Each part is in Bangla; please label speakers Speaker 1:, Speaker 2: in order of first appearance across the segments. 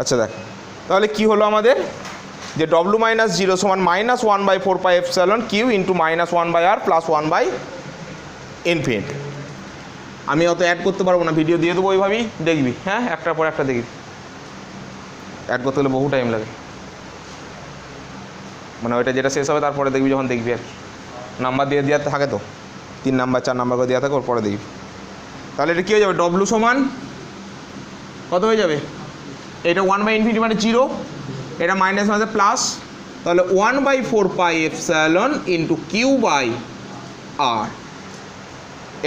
Speaker 1: আচ্ছা দেখ তাহলে কি হলো আমাদের, যে ডব্লু মাইনাস জিরো সমান minus 1/4πε q into minus 1/r plus 1/∞। আমি অত অ্যাড করতে পারবো না, ভিডিও দিয়ে দেবো ওইভাবেই দেখবি, হ্যাঁ একটার পর একটা দেখবি, অ্যাড করতে গেলে বহু টাইম লাগে, মানে ওইটা যেটা শেষ হবে তারপরে দেখবি যখন দেখবি আর কি, নাম্বার দিয়ে দেওয়া থাকে তো 3 নাম্বার 4 নাম্বার করে দেওয়া থাকে, ওর পরে দেখবি। তাহলে এটা কী হয়ে যাবে, ডব্লু সমান কত হয়ে যাবে, এটা 1/∞ মানে 0, এটা মাইনাস মাঝে প্লাস, তাহলে 1/4πε ইন্টু Q/r,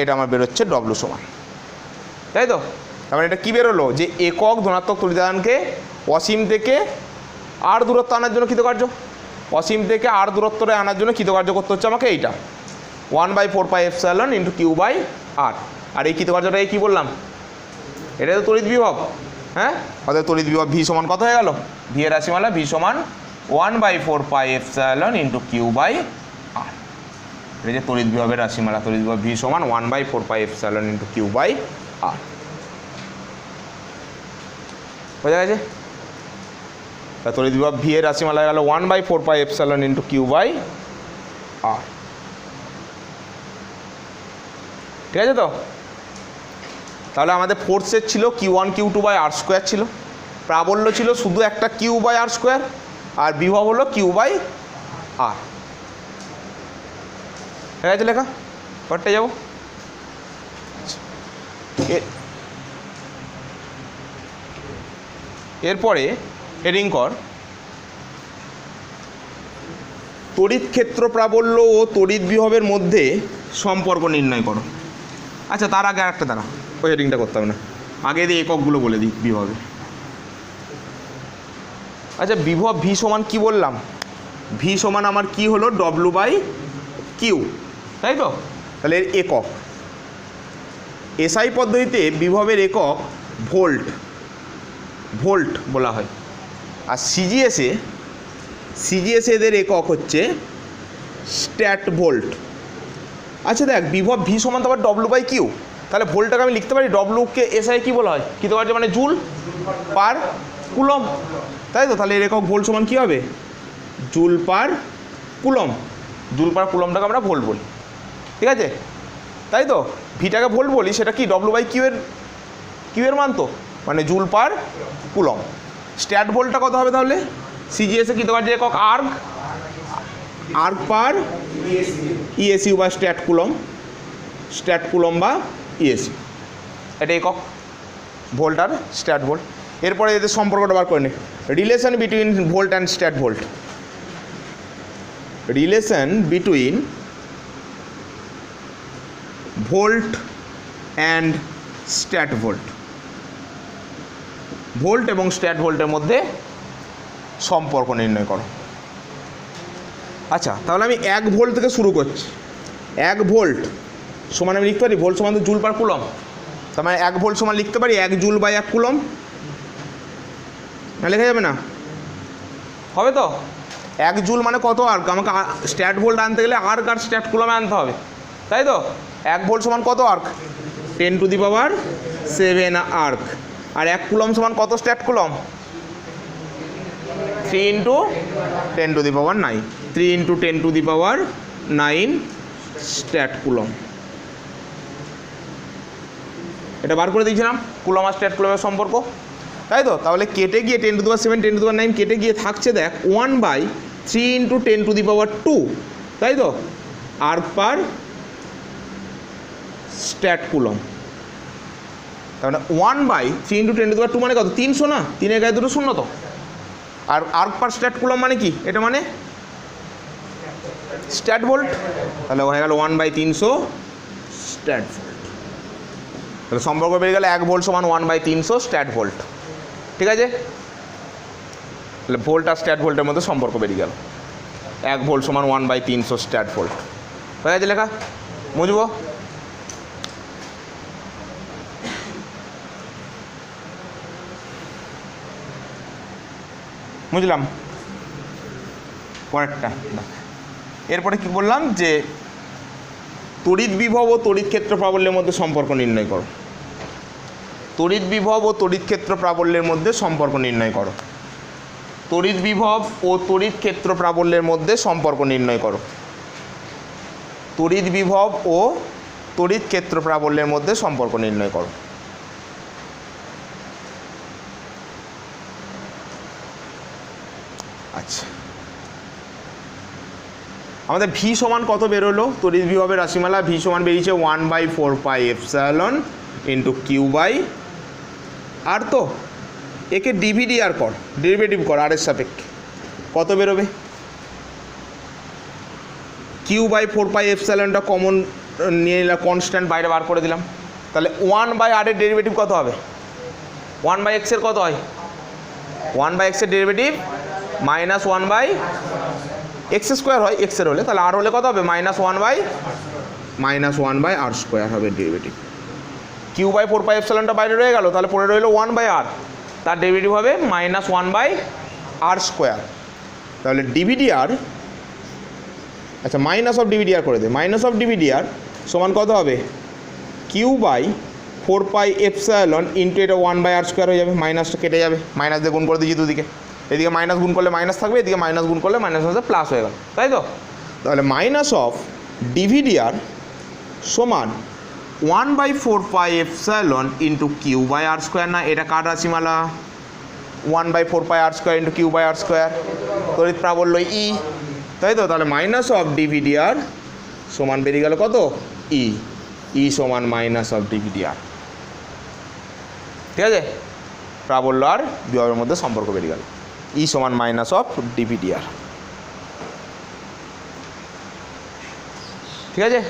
Speaker 1: এটা আমার বেরোচ্ছে ডব্লু সমান, তাই তো। তারপরে এটা কী বেরোলো, যে একক ধনাত্মক তড়িদানকে অসীম থেকে আর দূরত্ব আনার জন্য কৃতকার্য, অসীম থেকে আর দূরত্বটা আনার জন্য কৃতকার্য করতে হচ্ছে আমাকে এইটা 1/4πε ইন্টু Q/r। আর এই কৃতকার্যটা কী বললাম, এটা তো তড়িৎ বিভব, হ্যাঁ অর্থাৎ তড়িৎ বিভব ভি সমান কত হয়ে গেল, ভি এর রাশিমালা ভি সমান 1/4πε ইন্টু Q/r। এটা যে তড়িৎ বিভবের রাশিমালা, তড়িৎ বিভব ভি সমান 1/4πε ইন্টু Q/r। বোঝা গেছে, তড়িৎ বিভব ভি এর রাশিমালা গেল 1/4πε ইন্টু Q/r। ঠিক আছে তো। তাহলে আমাদের ফোর্সের ছিল Q1 Q2/r² ছিল, প্রাবল্য ছিল শুধু একটা Q/r², আর বিভব হলো Q/r। ঠিক আছে লেখা, পরটা যাবো। এরপরে হেডিং কর তড়িৎ ক্ষেত্র প্রাবল্য ও তড়িৎ বিভবের মধ্যে সম্পর্ক নির্ণয় করো। আচ্ছা তার আগে আরেকটা দাঁড়া, ওই হেডিংটা করতে হবে না, আগে দিয়ে এককগুলো বলে দিই বিভবে। আচ্ছা বিভব ভি সমান কি বললাম, ভি সমান আমার কি হলো W/Q, তাই তো। তাহলে এর একক, এসআই পদ্ধতিতে বিভবের একক ভোল্ট বলা হয়, আর সিজিএসে এদের একক হচ্ছে স্ট্যাট ভোল্ট। আচ্ছা দেখ বিভব ভি সমান তো আবার W/Q, তাহলে ভোল্টটাকে আমি লিখতে পারি ডব্লুকে এসআই কী বলা হয়, কৃতকার্য মানে জুল পার কুলম, তাই তো। তাহলে এর একক ভোল্ট সমান কী হবে, joule per coulomb, joule per কুলমটাকে আমরা ভোল্ট বলি, ঠিক আছে তাই তো। ভিটাকে ভোল্ট বলি, সেটা কি W/Q এর মান তো, মানে জুল পার কুলম। স্ট্যাট ভোল্টটা কত হবে তাহলে, সিজিএসে কৃতকার্য একক আর্ক পার ইএসইউ বা স্ট্যাট কুলম বা ইএসইউ, এটা একক ভোল্ট আর স্ট্যাট ভোল্ট। এরপরে এদের সম্পর্কটা বার করে নে, relation between volt and stat volt, relation between volt and stat volt, volt এবং স্ট্যাট ভোল্টের মধ্যে সম্পর্ক নির্ণয় করো। আচ্ছা তাহলে আমি 1 ভোল্ট থেকে শুরু করছি, 1 ভোল্ট সমান আমি লিখতে পারি, ভোল্ট সমান তো জুল পার কুলম, তার মানে 1 ভোল্ট সমান লিখতে পারি 1 জুল বাই 1 কুলম, না লেখা যাবে না, হবে তো। 1 জুল মানে কত আর্ক, আমাকে স্ট্যাট ভোল্ট আনতে গেলে আর্ক আর স্ট্যাট কুলমে আনতে হবে, তাই তো। 1 ভোল্ট সমান কত আর্ক, 10⁻7 আর্ক, আর 1 কুলম সমান কত স্ট্যাট কুলম, 3 × 10⁹, 3 × 10⁹ স্ট্যাট কুলম। এটা বার করে দিয়েছিলাম কুলম আর স্ট্যাট কুলমের সম্পর্ক, তাই তো। তাহলে কেটে গিয়ে 10⁻7 10⁹ কেটে গিয়ে থাকছে দেখ 1/3 × 10⁻², তাই তো, আর্ক পার স্ট্যাট কুলম। তার মানে 1/3 × 10⁻² মানে কত, 300 না, 3 এর গায়ে দুটো শূন্য তো। আর আর্ক পার স্ট্যাট কুলম মানে কি, এটা মানে স্ট্যাট ভোল্ট, তাহলে হয়ে গেল 1/300 স্ট্যাট ভোল্ট। তাহলে সম্পর্ক বেরিয়ে গেল 1 ভোল্ট সমান 1/300 স্ট্যাট ভোল্ট, ঠিক আছে। তাহলে ভোল্ট আর স্ট্যাট ভোল্টের মধ্যে সম্পর্ক বেরিয়ে গেল, 1 ভোল্ট সমান 1/300 স্ট্যাট ভোল্ট, হয়ে গেছে লেখা। বুঝবো, বুঝলাম। পরেরটা, এরপরে কি বললাম, যে তড়িৎ বিভব ও তড়িৎ ক্ষেত্র প্রাবল্যের মধ্যে সম্পর্ক নির্ণয় করো। তড়িৎ বিভব ও তড়িৎ ক্ষেত্র প্রাবল্যের মধ্যে সম্পর্ক নির্ণয় করো। তড়িৎ বিভব ও তড়িৎ ক্ষেত্র প্রাবল্যের মধ্যে সম্পর্ক নির্ণয় করো। তড়িৎ বিভব ও তড়িৎ ক্ষেত্র প্রাবল্যের মধ্যে সম্পর্ক নির্ণয় করো। আচ্ছা, আমাদের ভি সমান কত বেরোলো? তড়িৎ বিভবের রাশিমালা ভি সমান বেরিয়েছে 1/4πε ইন্টু কিউ বাই আর। তো একে ডিভিডি আর কর, ডেরিভেটিভ কর আর এর সাপেক্ষে, কত বেরোবে? কিউ বাই 4πε কমন নিয়ে নিলাম, কনস্ট্যান্ট বাইরে বার করে দিলাম, তাহলে 1/r এর ডেরিভেটিভ কত হবে? 1/x এর কত হয়? 1/x এর ডেরিভেটিভ মাইনাস 1/x² হয়, এক্সের হলে, তাহলে আর হলে কত হবে? -1/r² হবে ডেরিভেটিভ। কিউ বাই 4πε বাইরে রয়ে গেল, তাহলে পড়ে রইল 1/r, তার ডেরিভেটিভ হবে -1/r²। তাহলে ডিভিডিআর, আচ্ছা মাইনাস অফ ডিভিডিআর করে দে, মাইনাস অফ ডিভিডিআর সমান কত হবে? কিউ বাই 4πε ইন্টু এটা 1/r² হয়ে যাবে, মাইনাসটা কেটে যাবে, মাইনাস দিয়ে গুণ করে দিয়েছি দুদিকে, এদিকে মাইনাস গুণ করলে মাইনাস থাকবে, এদিকে মাইনাস গুণ করলে মাইনাস হচ্ছে প্লাস হয়ে গেল, তাই তো? তাহলে মাইনাস অফ ডিভিডিআর সমান 1/4πε ইন্টু কিউ বাই r² না, এটা কার রাশিমালা? 1/4πr² into Q by r², তড়িৎ প্রাবল্য ই, তাই তো? তাহলে মাইনাস অফ ডিভিডিআর সমান বেরিয়ে গেল কত? ই, ই সমান মাইনাস অফ ডিভিডিআর। ঠিক আছে, প্রাবল্য আর বিভবের মধ্যে সম্পর্ক বেরিয়ে গেল, ই সমান মাইনাস অফ ডিভিডিআর। ঠিক আছে,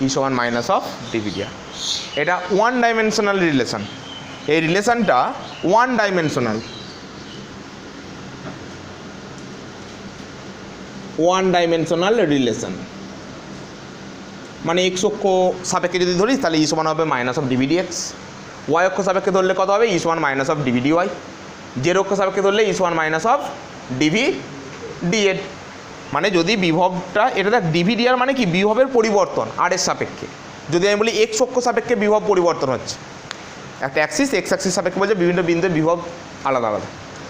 Speaker 1: ই সমান মাইনাস অফ ডিভিডিআর। এটা ওয়ান ডাইমেনশনাল রিলেশন, এই রিলেশনটা one dimensional, one dimensional relation, মানে এক্স অক্ষ সাপেক্ষে যদি ধরিস তাহলে ই সমান হবে মাইনাস অফ ডিভিডিএক্স, ওয়াই অক্ষ সাপেক্ষে ধরলে কত হবে? ই সমান মাইনাস অফ ডিভিডিওয়াই, জেড অক্ষ সাপেক্ষে ধরলে ই সমান মাইনাস অফ ডিভিডিএড। মানে যদি বিভবটা, এটা দেখ ডিভিডিআর মানে কি? বিভবের পরিবর্তন আর এর সাপেক্ষে। যদি আমি বলি এক্স অক্ষ সাপেক্ষে বিভব পরিবর্তন হচ্ছে, একটা অ্যাক্সিস এক্স অ্যাক্সিস সাপেক্ষে বলছে বিভিন্ন বিন্দুর বিভব আলাদা আলাদা,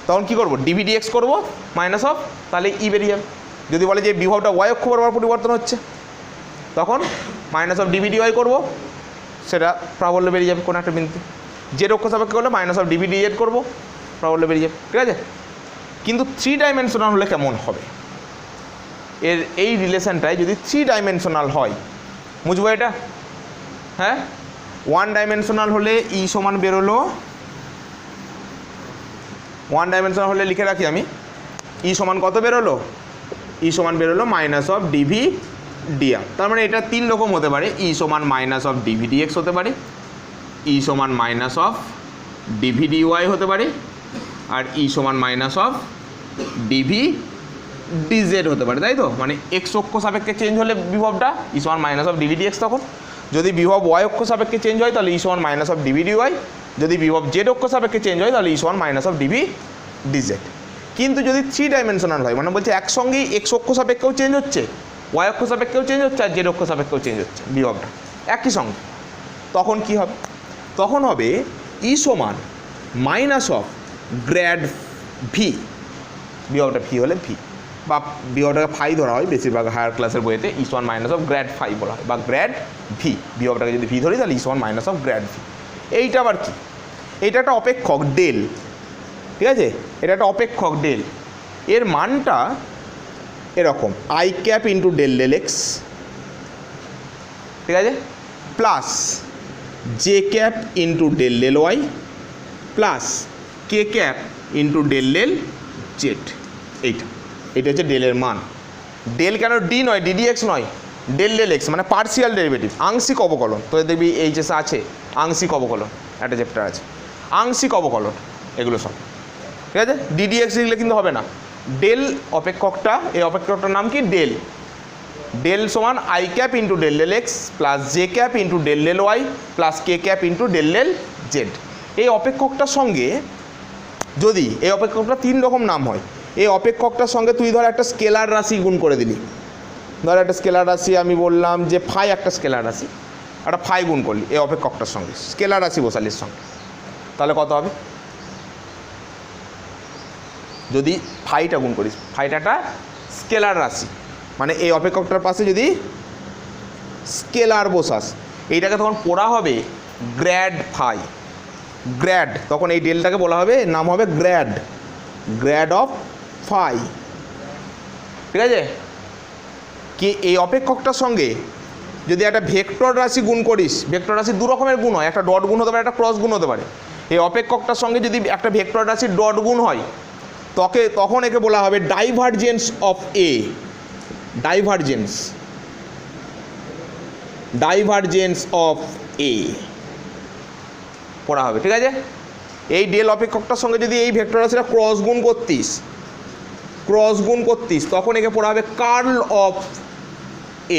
Speaker 1: তখন কী করবো? ডিভিডিএক্স করবো মাইনাস অফ, তাহলে ই বেরিয়ে যাবে। যদি বলে যে বিভবটা ওয়াই অক্ষ বরাবর পরিবর্তন হচ্ছে, তখন মাইনাস অফ ডিভিডিওয়াই করবো, সেটা প্রাবল্য বেরিয়ে যাবে কোনো একটা বিন্দু। জেড অক্ষ সাপেক্ষে করলে মাইনাস অফ ডিভিডিএড করবো, প্রাবল্য বেরিয়ে যাবে। ঠিক আছে, কিন্তু 3 ডাইমেনশনাল হলে কেমন হবে? এর এই রিলেশনটাই যদি 3 ডাইমেনশনাল হয়, বুঝবো এটা? হ্যাঁ, 1 ডাইমেনশনাল হলে ই সমান বেরোলো, 1 ডাইমেনশনাল হলে লিখে রাখি আমি, ই সমান কত বেরোলো? ই সমান বেরোলো মাইনাস অফ ডিভিডিআর। তার মানে এটা 3 রকম হতে পারে, ই সমান মাইনাস অফ ডিভিডিএক্স হতে পারে, ই সমান মাইনাস অফ ডিভিডিওয়াই হতে পারে, আর ই সমান মাইনাস অফ ডিভিডিজেড হতে পারে, তাই তো? মানে এক্স অক্ষ সাপেক্ষে চেঞ্জ হলে বিভবটা ই সমান মাইনাস অফ ডিভিডিএক্স, তখন যদি বিভব ওয়াই অক্ষ সাপেক্ষে চেঞ্জ হয় তাহলে ই সমান মাইনাস অফ ডিভিডিওয়াই, যদি বিভব জেড অক্ষ সাপেক্ষে চেঞ্জ হয় তাহলে ই সমান মাইনাস অফ ডিভিডিজেড। কিন্তু যদি 3 ডাইমেনশনাল হয়, মানে বলছে একসঙ্গেই এক্স অক্ষ সাপেক্ষেও চেঞ্জ হচ্ছে, ওয়াই অক্ষ সাপেক্ষেও চেঞ্জ হচ্ছে, আর জেড অক্ষ সাপেক্ষেও চেঞ্জ হচ্ছে বিভবটা একই সঙ্গে, তখন কি হবে? তখন হবে ই সমান মাইনাস অফ গ্র্যাড ভি, বিভবটা ভি হলে ভি, বা বিভবটাকে ফাই ধরা হয় বেশিরভাগ হায়ার ক্লাসের বইতে, ই সমান মাইনাস অফ গ্র্যাড ফাই বলা হয়, বা গ্র্যাড ভি, বিভবটাকে যদি ভি ধরি তাহলে ই সমান মাইনাস অফ গ্র্যাড ভি। এইটা আবার কি? এইটা একটা অপেক্ষক ডেল, ঠিক আছে? এটা একটা অপেক্ষক ডেল, এর মানটা এরকম I cap into del del X, ঠিক আছে, plus J cap into del del Y, plus কে cap into del del Z. এইটা হচ্ছে ডেলের মান। ডেল কেন ডি নয়, ডিডিএক্স নয়, ডেল ডেল এক্স মানে পার্সিয়াল ডেরিভেটিভ, আংশিক অবকলন। তো দেখবি এইচএস আছে আংশিক অবকলন, একটা চ্যাপ্টার আছে আংশিক অবকলন, এগুলো সব ঠিক আছে। ডিডিএক্স লিখলে কিন্তু হবে না, ডেল অপেক্ষকটা, এই অপেক্ষকটার নাম কি? ডেল। ডেল সমান i cap into del del x plus J cap into del del Y plus K cap into del del z. এই অপেক্ষকটার সঙ্গে যদি এই অপেক্ষকটা 3 রকম নাম হয়, এই অপেক্ষকটার সঙ্গে তুই ধর একটা স্কেলার রাশি গুণ করে দিলি, ধর একটা স্কেলার রাশি আমি বললাম যে ফাই, একটা স্কেলার রাশি, একটা ফাই গুণ করলি এই অপেক্ষকটার সঙ্গে, স্কেলার রাশি বসালির সঙ্গে, তাহলে কত হবে? যদি ফাইটা গুণ করিস, ফাইটা একটা স্কেলার রাশি, মানে এই অপেক্ষকটার পাশে যদি স্কেলার বসাস, এইটাকে তখন পড়া হবে গ্র্যাড ফাই। গ্র্যাড, তখন এই ডেলটাকে বলা হবে, নাম হবে গ্র্যাড, গ্র্যাড অফ ফাই। ঠিক আছে? কি এই অপেক্ষকটার সঙ্গে যদি একটা ভেক্টর রাশি গুণ করিস, ভেক্টর রাশি দু রকমের গুণ হয়, একটা ডট গুণ হতে পারে, একটা ক্রস গুণ হতে পারে। এই অপেক্ষকটার সঙ্গে যদি একটা ভেক্টর রাশির ডট গুণ হয়, তখন একে বলা হবে divergence of A. Divergence, divergence of A পড়া হবে। ঠিক আছে? এই ডেল অপেক্ষকটার সঙ্গে যদি এই ভেক্টর রাশিটা ক্রস গুণ করতিস, তখন একে পড়া হবে কার্ল অফ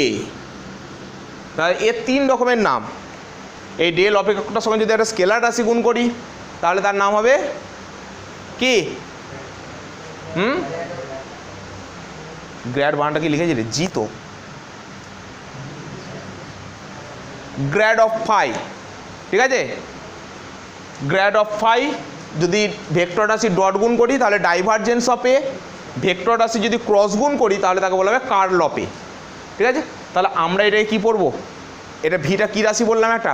Speaker 1: এ। তাহলে এর তিন রকমের নাম। এই ডেল অপেক্ষকটার সঙ্গে যদি একটা স্কেলার রাশি গুণ করি, তাহলে তার নাম হবে কি? গ্র্যাড বানানটা কি লিখেছি রে? জি তো। Grad of phi. ঠিক আছে? গ্র্যাড অফ ফাই যদি ভেক্টর রাশি ডট গুণ করি তাহলে ডাইভারজেন্স অফ এ, ভেক্টর রাশি যদি ক্রস গুণ করি তাহলে তাকে বলা হবে কার্ল অফ এ। ঠিক আছে? তাহলে আমরা এটাকে কী পড়বো? এটা ভিটা কী রাশি বললাম? একটা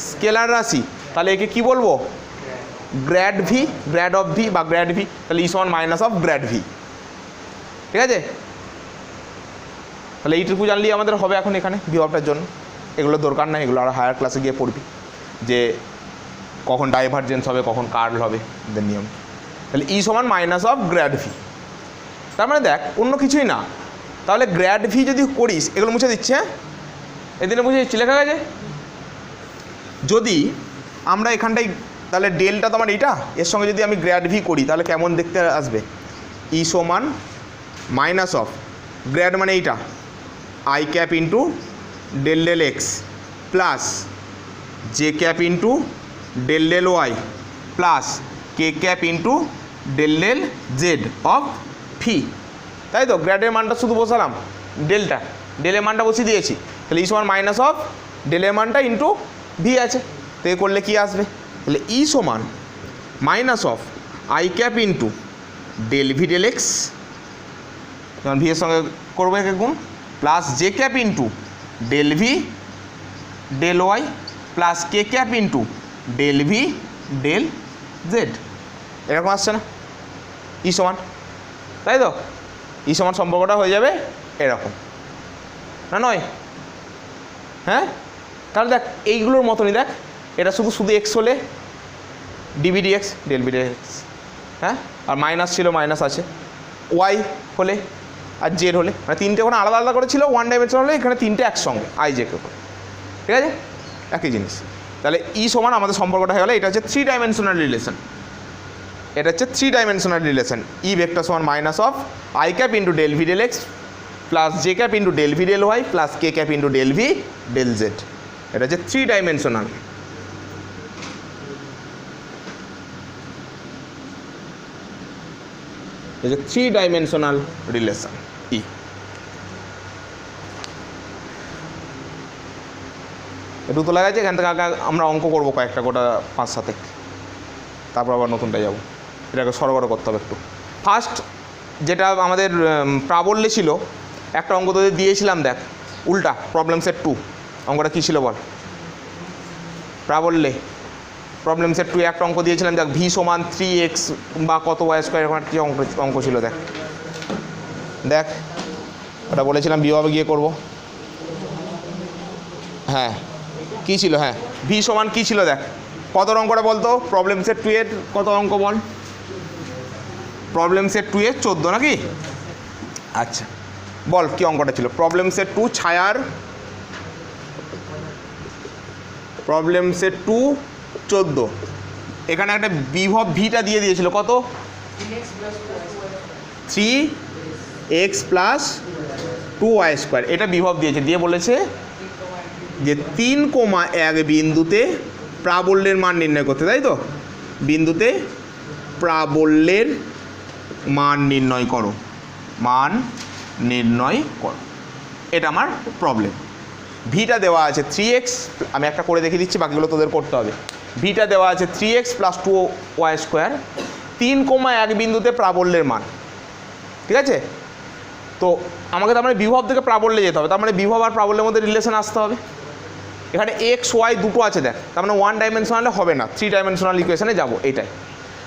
Speaker 1: স্কেলার রাশি। তাহলে একে কি বলবো? Grad V, grad of V বা গ্র্যাড ভি। তাহলে ইস one minus of grad V. ঠিক আছে? তাহলে এইটুকু জানলেই আমাদের হবে এখন এখানে বিভবটার জন্য। এগুলো দরকার নাই, এগুলো আরও হায়ার ক্লাসে গিয়ে পড়বি যে কখন ডাইভারজেন্স হবে, কখন কার্ল হবে, এদের নিয়ম। তাহলে ই সমান মাইনাস অফ গ্র্যাড ভি। তার মানে দেখ অন্য কিছুই না। তাহলে গ্র্যাড ভি যদি করিস, এগুলো মুছে দিচ্ছে, হ্যাঁ এদিনে মুছে দিচ্ছি, লেখা গেছে। যদি আমরা এখানটাই, তাহলে ডেলটা তো আমার এইটা, এর সঙ্গে যদি আমি গ্র্যাড ভি করি তাহলে কেমন দেখতে আসবে? ই সমান মাইনাস অফ গ্র্যাড মানে এইটা I cap into del del x plus J cap into del del Y plus K cap into del del Z of phi. তাই তো? গ্র্যাডের মানটা শুধু বসালাম, ডেলের মানটা বসিয়ে দিয়েছি। তাহলে ই সমান মাইনাস অফ ডেলের মানটা ইন্টু ভি আছে, তো এ করলে কী আসবে? তাহলে ই সমান minus of I cap into del V del X, যেমন ভি এর সঙ্গে করবো একে গুণ, plus J cap into del V del Y plus কে cap into del V del Z. এরকম আসছে না? ই সমান, তাই তো? ই সমান সম্পর্কটা হয়ে যাবে এরকম, না নয়? হ্যাঁ, তাহলে দেখ এইগুলোর মতনই, দেখ এটা শুধু এক্স হলে dv dx, del V del x, হ্যাঁ, আর মাইনাস ছিল মাইনাস আছে, ওয়াই হলে আর জেড হলে, মানে তিনটে ওখানে আলাদা আলাদা করে ছিল, ওয়ান ডাইমেনশন হলে এখানে তিনটে একসঙ্গে আই জে কে। ঠিক আছে? একই জিনিস। তাহলে ই সমান আমাদের সম্পর্কটা হয়ে গেলো, এটা হচ্ছে থ্রি ডাইমেনশনাল রিলেশন। এটা হচ্ছে three dimensional relation. E vector সমান minus of I cap into del V del x plus J cap into del V del Y plus K cap into del V del Z. এটা হচ্ছে থ্রি ডাইমেনশনাল। এটা হচ্ছে থ্রি ডাইমেনশনাল রিলেশন ই। একটু তো লাগাচ্ছে, এখান থেকে আগে আমরা অঙ্ক করবো কয়েকটা, গোটা 5-7, তারপর আবার নতুনটা যাবো। এটাকে সরবরাহ করতে হবে একটু। ফার্স্ট যেটা আমাদের প্রাবল্যে ছিল, একটা অঙ্ক তোদের দিয়েছিলাম, দেখ উল্টা, প্রবলেম সেট 2। অঙ্কটা কী ছিল বল? প্রাবল্যে প্রবলেম সেট 2 একটা অঙ্ক দিয়েছিলাম, দেখ ভি সমান 3x বা কত ওয়াই স্কোয়ার, এরকম একটা অঙ্ক ছিল। দেখ দেখ ওটা বলেছিলাম বিভাবে গিয়ে করব। হ্যাঁ কী ছিল? হ্যাঁ ভি সমান কী ছিল? দেখ কত অঙ্কটা বলতো? প্রবলেম সেট 2 এর কত অঙ্ক বল? প্রবলেম সেট 2 এর 14 নাকি? আচ্ছা বল কী অঙ্কটা ছিল? প্রবলেম সেট 2 ছায়ার, প্রবলেম সেট 2 14। এখানে একটা বিভব ভিটা দিয়ে দিয়েছিল, কত? 3x plus 2y square. এটা বিভব দিয়েছে, দিয়ে বলেছে যে 3,1 বিন্দুতে প্রাবল্যের মান নির্ণয় করতে, তাই তো? বিন্দুতে প্রাবল্যের মান নির্ণয় করো, মান নির্ণয় করো। এটা আমার প্রবলেম। ভিটা দেওয়া আছে 3x, আমি একটা করে দেখিয়ে দিচ্ছি, বাকিগুলো তোদের করতে হবে। ভিটা দেওয়া আছে 3x প্লাস 2y স্কোয়ার, 3,1 বিন্দুতে প্রাবল্যের মান। ঠিক আছে, তো আমাকে তার মানে বিভব থেকে প্রাবল্যে যেতে হবে, তার মানে বিভব আর প্রাবল্যের মধ্যে রিলেশন আসতে হবে। এখানে এক্স ওয়াই দুটো আছে দেখ, তার মানে 1 ডাইমেনশনালে হবে না, 3 ডাইমেনশনাল ইকুয়েশনে যাবো এইটাই।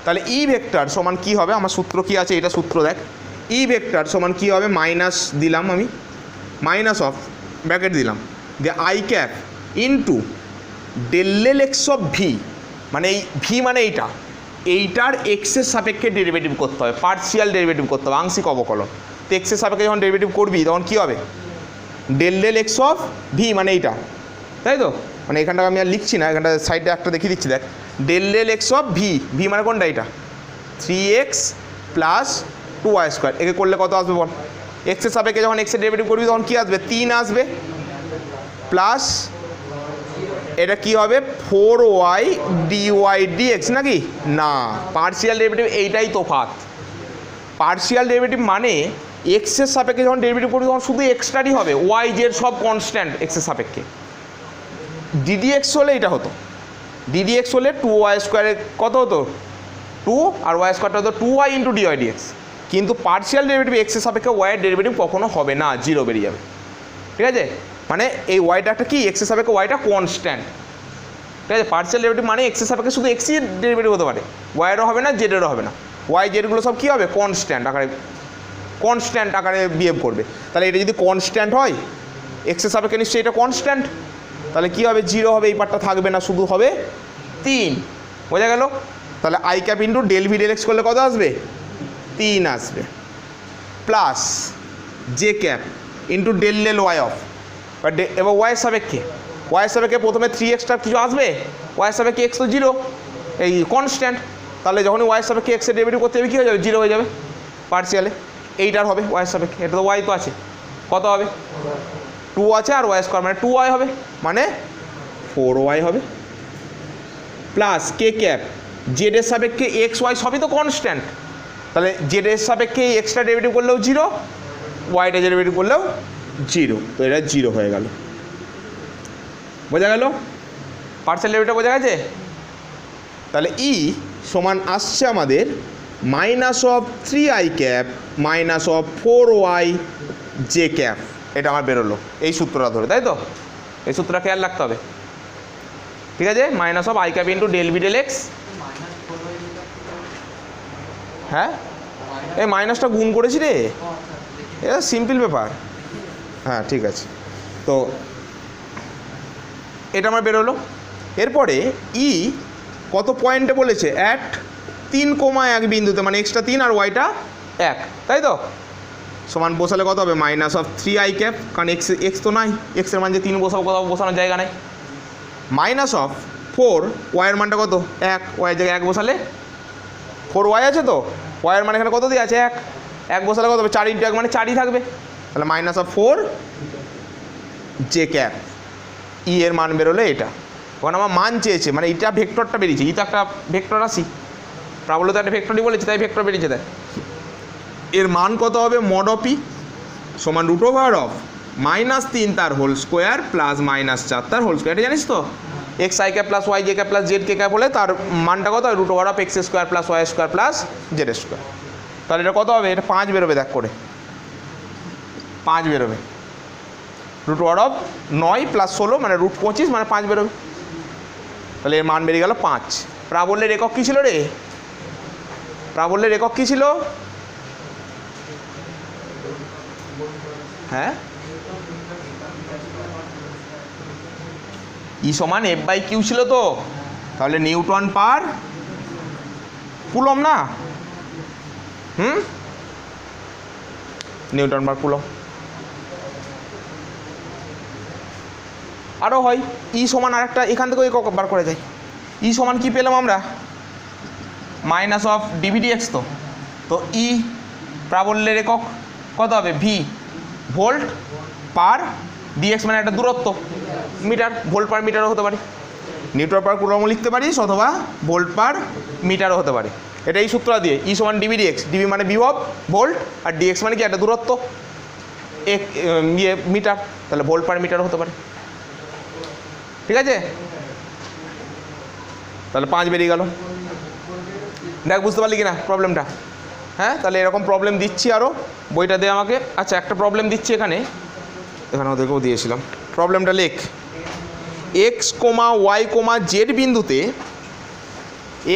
Speaker 1: তাহলে ই ভেক্টর সমান কী হবে, আমার সূত্র কী আছে এটা সূত্র দেখ, ই ভেক্টর সমান কী হবে, মাইনাস দিলাম আমি, মাইনাস অফ ব্র্যাকেট দিলাম দিয়ে i cap into del x of v, মানে এই ভি মানে এইটার এক্সের সাপেক্ষে ডেরিভেটিভ করতে হবে, পার্সিয়াল ডেরিভেটিভ করতে হবে, আংশিক অবকলন। তো এক্সের সাপেক্ষে যখন ডেরিভেটিভ করবি তখন কী হবে, ডেল এক্স অফ ভি মানে এইটা, তাই তো, মানে এখানটা আমি আর লিখছি না, এখানটা সাইডে একটা দেখিয়ে দিচ্ছি দেখ, del x of v, v মানে কোনটা এটা 3x প্লাস 2y স্কোয়ার, একে করলে কত আসবে বল, এক্সের সাপেক্ষে যখন এক্সের ডেরিভেটিভ করবি তখন কী আসবে 3 আসবে, প্লাস এটা কি হবে 4y dy dx নাকি, না পার্সিয়াল ডেরিভেটিভ এইটাই তফাৎ। পার্সিয়াল ডেরিভেটিভ মানে এক্সের সাপেক্ষে যখন ডেরিভেটিভ করবি তখন শুধু এক্সট্রারই হবে, ওয়াই জেড সব কনস্ট্যান্ট এক্সের সাপেক্ষে। ডিডিএক্স হলে এটা হতো, ডিডিএক্স হলে 2y স্কোয়ারে কত হতো 2 আর ওয়াই স্কোয়ারটা হতো 2y ইন্টু ডিওয়াই ডিএক্স। কিন্তু পার্সিয়াল ডেরিভেটিভ এক্সের সাপেক্ষে ওয়াইয়ের ডেরিভেটিভ কখনো হবে না, 0 বেরিয়ে যাবে। ঠিক আছে, মানে এই ওয়াইটা একটা কি এক্সের সাপেক্ষে ওয়াইটা কনস্ট্যান্ট। ঠিক আছে, পার্সিয়াল ডেরিভেটিভ মানে এক্সের সাপেক্ষে শুধু এক্সের ডেরিভেটিভ হতে পারে, ওয়াইয়েরও হবে না জেডেরও হবে না, ওয়াই জেডগুলো সব কী হবে কনস্ট্যান্ট আকারে বিহেভ করবে। তাহলে এটা যদি কনস্ট্যান্ট হয় এক্সের সাপেক্ষে নিশ্চয়ই এটা কনস্ট্যান্ট, তাহলে কী হবে 0 হবে, এই পার্টটা থাকবে না, শুধু হবে 3, বোঝা গেল। তাহলে i cap into del V del x করলে কত আসবে 3 আসবে, plus J cap into del Y of, এবার ওয়াইয়ের সাপেক্ষে প্রথমে 3xটার কিছু আসবে, ওয়াইয়ের সাপেক্ষে এক্স তো 0 এই কনস্ট্যান্ট, তাহলে যখনই ওয়াইয়ের সাপেক্ষে এক্সের ডেরিভেটিভ করতে হবে কী হয়ে যাবে 0 হয়ে যাবে পার্সিয়ালে, এইটার হবে ওয়াইয়ের সাপেক্ষে, এটা তো ওয়াই তো আছে, কত হবে 2 আছে আর ওয়াই স্কোয়ার মানে 2y হবে, মানে 4y হবে, প্লাস কে ক্যাপ জেডের সাপেক্ষে এক্স ওয়াই সবই তো কনস্ট্যান্ট, তাহলে জেডের সাপেক্ষে এই এক্সট্রা ডেরিভেটিভ করলেও 0, ওয়াইটা ডেরিভেটিভ করলেও 0, তো এটা 0 হয়ে গেল, বোঝা গেল পার্সিয়াল ডেরিভেটিভ বোঝা গেছে। তাহলে ই সমান আসছে আমাদের minus of 3i cap minus of 4y J cap, এটা আমার বেরোলো এই সূত্রটা ধরে, তাই তো, এই সূত্রটা খেয়াল রাখতে হবে। ঠিক আছে, minus of I cap into del V del x, হ্যাঁ এই মাইনাসটা গুণ করেছি রে, এটা সিম্পল ব্যাপার, হ্যাঁ ঠিক আছে, তো এটা আমার বেরোলো। এরপরে ই কত পয়েন্টে বলেছে, অ্যাট 3,1 বিন্দুতে, মানে এক্সটা 3 আর ওয়াইটা 1, তাই তো, সমান বসালে কত হবে মাইনাস অফ 3i ক্যাপ, কারণ এক্স তো নাই, এক্সের মান যে 3 বসাবো কোথাও বসানোর জায়গা নাই, মাইনাস অফ 4 ওয়াইয়ের মানটা কত 1, ওয়াইয়ের জায়গায় 1 বসালে 4y আছে, তো ওয়াইয়ের মান এখানে কত দিয়ে আছে 1 বসালে কত হবে 4 ইন্টু 1 মানে 4ই থাকবে, তাহলে মাইনাস অফ 4 জে ক্যাপ, ই এর মান বেরোলে এটা। কারণ আমার মান চেয়েছে, মানে এটা ভেক্টরটা বেরিয়েছে, ই তো একটা ভেক্টর রাশি, প্রাবল্য তো একটা ভেক্টরই বলেছে, তাই ভেক্টর বেরিয়েছে, তাই এর মান কত হবে মড অফ ই সমান রুট ওভার অফ -3 তার হোল স্কোয়ার প্লাস -4 তার হোল স্কোয়ার, এটা জানিস তো, x I cap plus Y J cap plus z k cap হলে তার মানটা কত হয় root over of x square plus Y square plus z square. তাহলে এটা কত হবে, এটা 5 বেরোবে, দেখ করে 5 বেরোবে, রুট ওভার অফ 9 প্লাস 16 মানে রুট 25 মানে 5 বেরোবে, তাহলে এর মান বেরিয়ে গেল 5। প্রাবল্যের একক কী ছিল রে, প্রাবল্যের একক কী ছিল, হ্যাঁ ই সমান F/Q ছিল তো, তাহলে নিউটন পার কুলম না, নিউটন পার কুলম। আরও হয় ই সমান আরেকটা, এখান থেকেও একক বার করে যায়, ই সমান কি পেলাম আমরা মাইনাস অফ ডিভিডিএক্স, তো ই প্রাবল্যের একক কত হবে ভি, ভোল্ট পার ডিএক্স মানে একটা দূরত্ব মিটার, ভোল্ট পার মিটারও হতে পারে, নিউটন পার কুলমও লিখতে পারিস অথবা ভোল্ট পার মিটারও হতে পারে। এটা এই সূত্র দিয়ে ই সমান ডিভি ডিএক্স, ডিভি মানে বিভব ভোল্ট আর ডিএক্স মানে কি একটা দূরত্ব মিটার, তাহলে ভোল্ট পার মিটারও হতে পারে। ঠিক আছে, তাহলে 5 বেরিয়ে গেল। দেখ বুঝতে পারলি কি না প্রবলেমটা? হ্যাঁ, তাহলে এরকম প্রবলেম দিচ্ছি আরও, বইটা দে আমাকে। আচ্ছা, একটা প্রবলেম দিচ্ছি এখানে ওদেরকেও দিয়েছিলাম। প্রবলেমটা লেখ। X comma Y comma Z বিন্দুতে,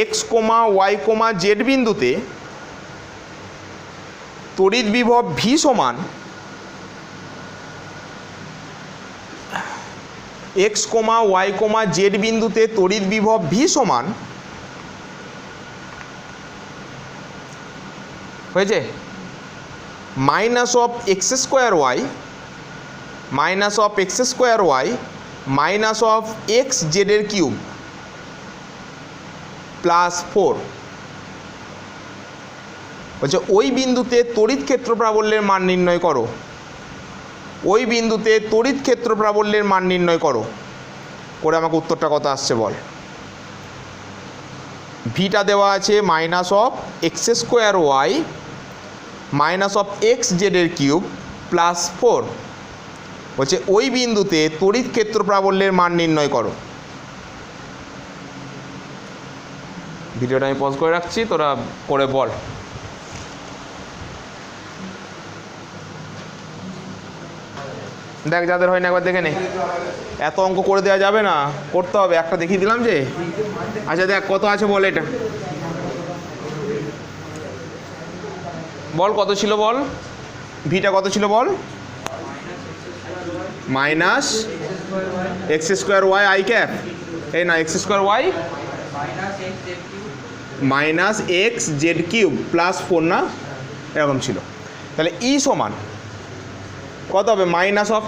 Speaker 1: X comma Y comma Z বিন্দুতে তড়িৎ বিভব ভি সমান X comma Y comma Z বিন্দুতে তড়িৎ বিভব ভি সমান হয়েছে minus of x square Y, minus of x square Y minus of X জেডের কিউব প্লাস 4। বলছে ওই বিন্দুতে তড়িৎ ক্ষেত্র প্রাবল্যের মান নির্ণয় করো, ওই বিন্দুতে তড়িৎ ক্ষেত্র প্রাবল্যের মান নির্ণয় করো। করে আমাকে উত্তরটা কত আসছে বল। ভিটা দেওয়া আছে minus of x square Y minus of X জেডের কিউব প্লাস 4। বলছে ওই বিন্দুতে তড়িৎ ক্ষেত্র প্রাবল্যের মান নির্ণয় করো। ভিডিওটা আমি পজ করে রাখছি, তোরা করে বল। দেখ যাদের হয় না একবার দেখে নে, এত অঙ্ক করে দেওয়া যাবে না, করতে হবে। একটা দেখিয়ে দিলাম যে। আচ্ছা দেখ কত আছে বল, এটা বল কত ছিল বল, ভিটা কত ছিল বল। Minus X square Y I cap, এই না X square Y minus X Z cube plus 4 না, এরকম ছিল। তাহলে ই সমান কত হবে, মাইনাস অফ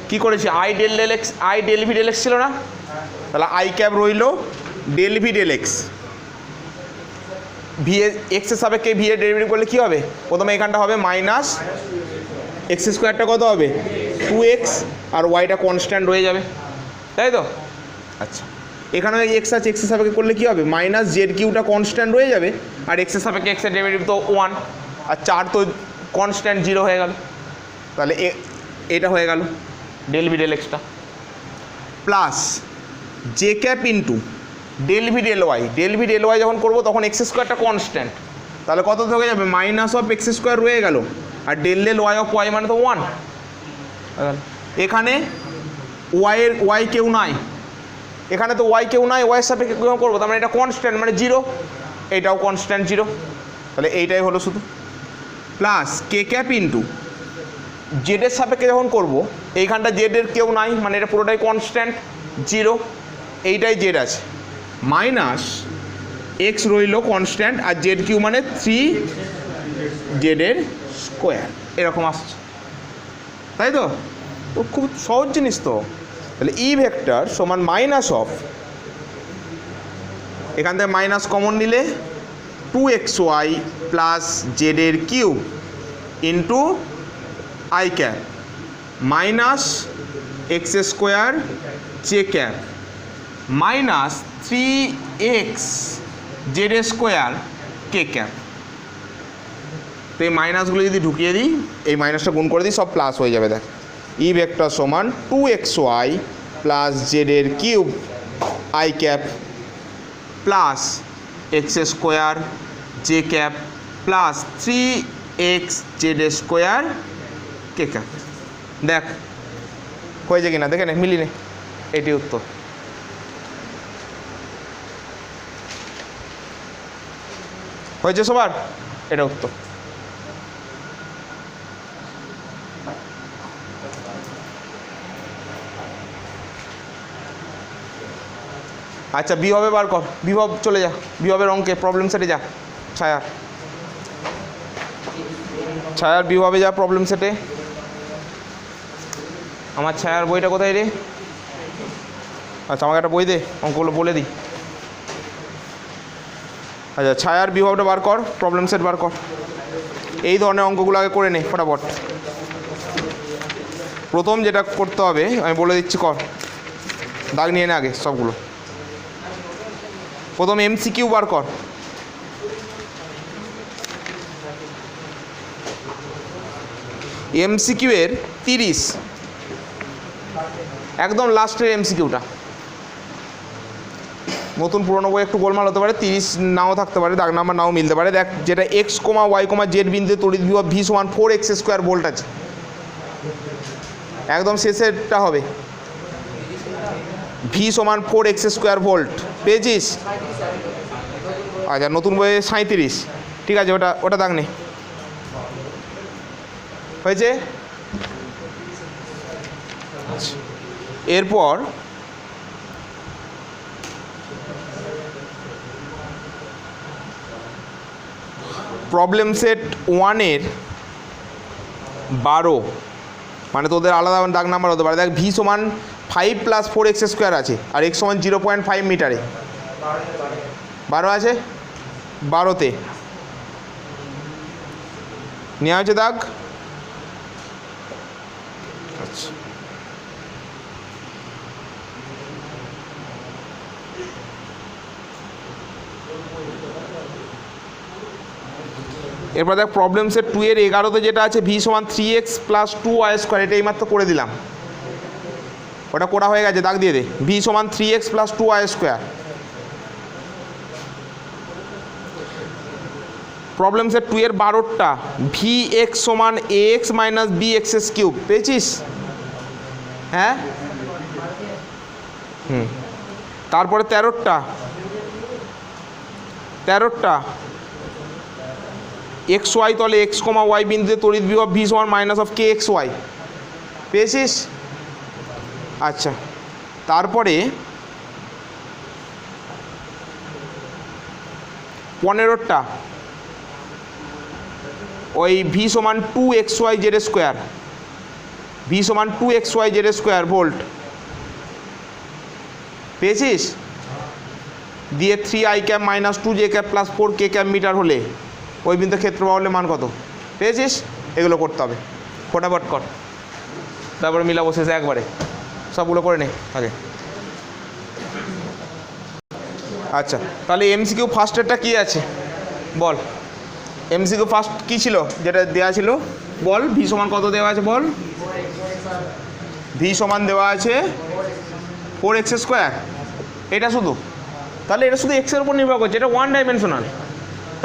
Speaker 1: কী করেছি i del del x, i del V del x ছিল না, তাহলে আই ক্যাপ রইল del V del x. V এক্সের সাপেক্ষে ভি এর ডেরিভেটিভ করলে কী হবে, প্রথমে এখানটা হবে মাইনাস এক্স স্কোয়ারটা কত হবে 2x, আর ওয়াইটা কনস্ট্যান্ট রয়ে যাবে, তাই তো। আচ্ছা, এখানে এক্স আছে, এক্সের সাপেক্ষে করলে কী হবে, মাইনাস জেড কিউটা কনস্ট্যান্ট রয়ে যাবে, আর এক্সের সাপেক্ষে এক্সের ডেরিভেটিভ তো 1, আর 4 তো কনস্ট্যান্ট 0 হয়ে গেল। তাহলে এটা হয়ে গেল ডেল ভি ডেল এক্সটা, plus J cap into del V del y. Del V del y যখন করবো তখন এক্স স্কোয়ারটা কনস্ট্যান্ট, তাহলে কত থেকে যাবে মাইনাস অফ এক্স স্কোয়ার রয়ে গেল, আর del del Y of Y মানে তো 1। এখানে ওয়াই কেউ নাই, এখানে তো ওয়াই কেউ নাই, ওয়াইয়ের সাপেক্ষে কীভাবে করবো, তার মানে এটা কনস্ট্যান্ট মানে 0, এইটাও কনস্ট্যান্ট 0, তাহলে এইটাই হলো শুধু। প্লাস কে ক্যাপ ইন্টু জেডের সাপেক্ষে যখন করবো এইখানটা জেডের কেউ নাই, মানে এটা পুরোটাই কনস্ট্যান্ট 0, এইটাই জেড আছে, মাইনাস এক্স রইল কনস্ট্যান্ট, আর জেড কিউ মানে 3 জেডের স্কোয়ার, এরকম আসছে, তাই তো। তো খুব সহজ জিনিস তো। তাহলে ই ভেক্টর সমান মাইনাস অফ, এখান থেকে মাইনাস কমন নিলে 2xy প্লাস জেডের cube into I cap minus X square J cap minus 3x Z square K cap. তো এই মাইনাসগুলো যদি ঢুকিয়ে দিই, এই মাইনাসটা গুণ করে দিই, সব প্লাস হয়ে যাবে। দেখ ই ভেক্টর সমান 2xy প্লাস জেডের cube I cap plus X square J cap plus 3x Z square K cap. দেখ হয়েছে কিনা দেখে নে, মিলিয়ে নে, এটি উত্তর। হয়েছে সবার, এটা উত্তর। আচ্ছা বিভবে বার কর, বিভব চলে যা, বিভবের অঙ্কে প্রবলেম সেটে যা। ছায়ার বিভবে যা প্রবলেম সেটে। আমার ছায়ার বইটা কোথায় রে? আচ্ছা আমাকে একটা বই দে, অঙ্কগুলো বলে দিই। আচ্ছা ছায়ার বিভবটা বার কর, প্রবলেম সেট বার কর। এই ধরনের অঙ্কগুলো আগে করে নে ফটাফট। প্রথম যেটা করতে হবে আমি বলে দিচ্ছি, কর, দাগ নিয়ে নে আগে সবগুলো। প্রথম এমসিকিউ বার কর। এমসিকিউ এর 30, একদম লাস্টের এমসিকিউটা। নতুন পুরনো বই একটু গোলমাল হতে পারে, 30 নাও থাকতে পারে, দাগ নাম্বার নাও মিলতে পারে। দেখ যেটা x comma Y comma Z বিন্দুতে তড়িৎ বিভব ভি সমান 4x² ভোল্ট আছে, একদম শেষেরটা হবে ভি সমান 4x² ভোল্ট, পেয়েছিস? আচ্ছা নতুন বইয়ে 37, ঠিক আছে, ওটা ওটা দাগ নে, হয়েছে? এরপর প্রবলেম সেট 1-এর 12, মানে তোদের আলাদা দাগ নাম্বার হতে পারে। দেখ ভি সমান 5 + 4x² আছে আর x সমান 0.5 মিটারে, 12 আছে, 12তে নেওয়া হয়েছে দাগ। আচ্ছা এরপর দেখ প্রবলেম সেট 2-এর 11তে যেটা আছে ভি সমান 3x + 2y², এটা এইমাত্র করে দিলাম, ওটা করা হয়ে গেছে, দাগ দিয়ে দে। ভি সমান 3x + 2y²। প্রবলেম সেট 2-এর 12টা ভি এক্স সমান ax - bx³ পেয়েছিস? হ্যাঁ তারপরে 13টা এক্স ওয়াই তলে এক্স কমা ওয়াই বিন্দুতে তড়িৎ বিভব ভি সমান -kxy পেয়েছিস? আচ্ছা তারপরে 15টা ওই ভি সমান 2xyz², ভি সমান 2xyz² ভোল্ট পেয়েছিস? দিয়ে 3i cap - 2j cap + 4k cap metre হলে ওই বিন্দু ক্ষেত্রফল হলে মান কত পেয়েছিস? এগুলো করতে হবে, ফটাফট কর, তারপরে মিলাবো শেষে একবারে, সবগুলো করে নে আগে। আচ্ছা তাহলে এমসিকিউ ফার্স্টেরটা কী আছে বল? এমসিকিউ ফার্স্ট কী ছিল যেটা দেওয়া ছিল বল? ভি সমান কত দেওয়া আছে বল? ভি সমান দেওয়া আছে 4x², এটা শুধু, তাহলে এটা শুধু এক্সের উপর নির্ভর করছে, এটা 1 ডাইমেনশনাল,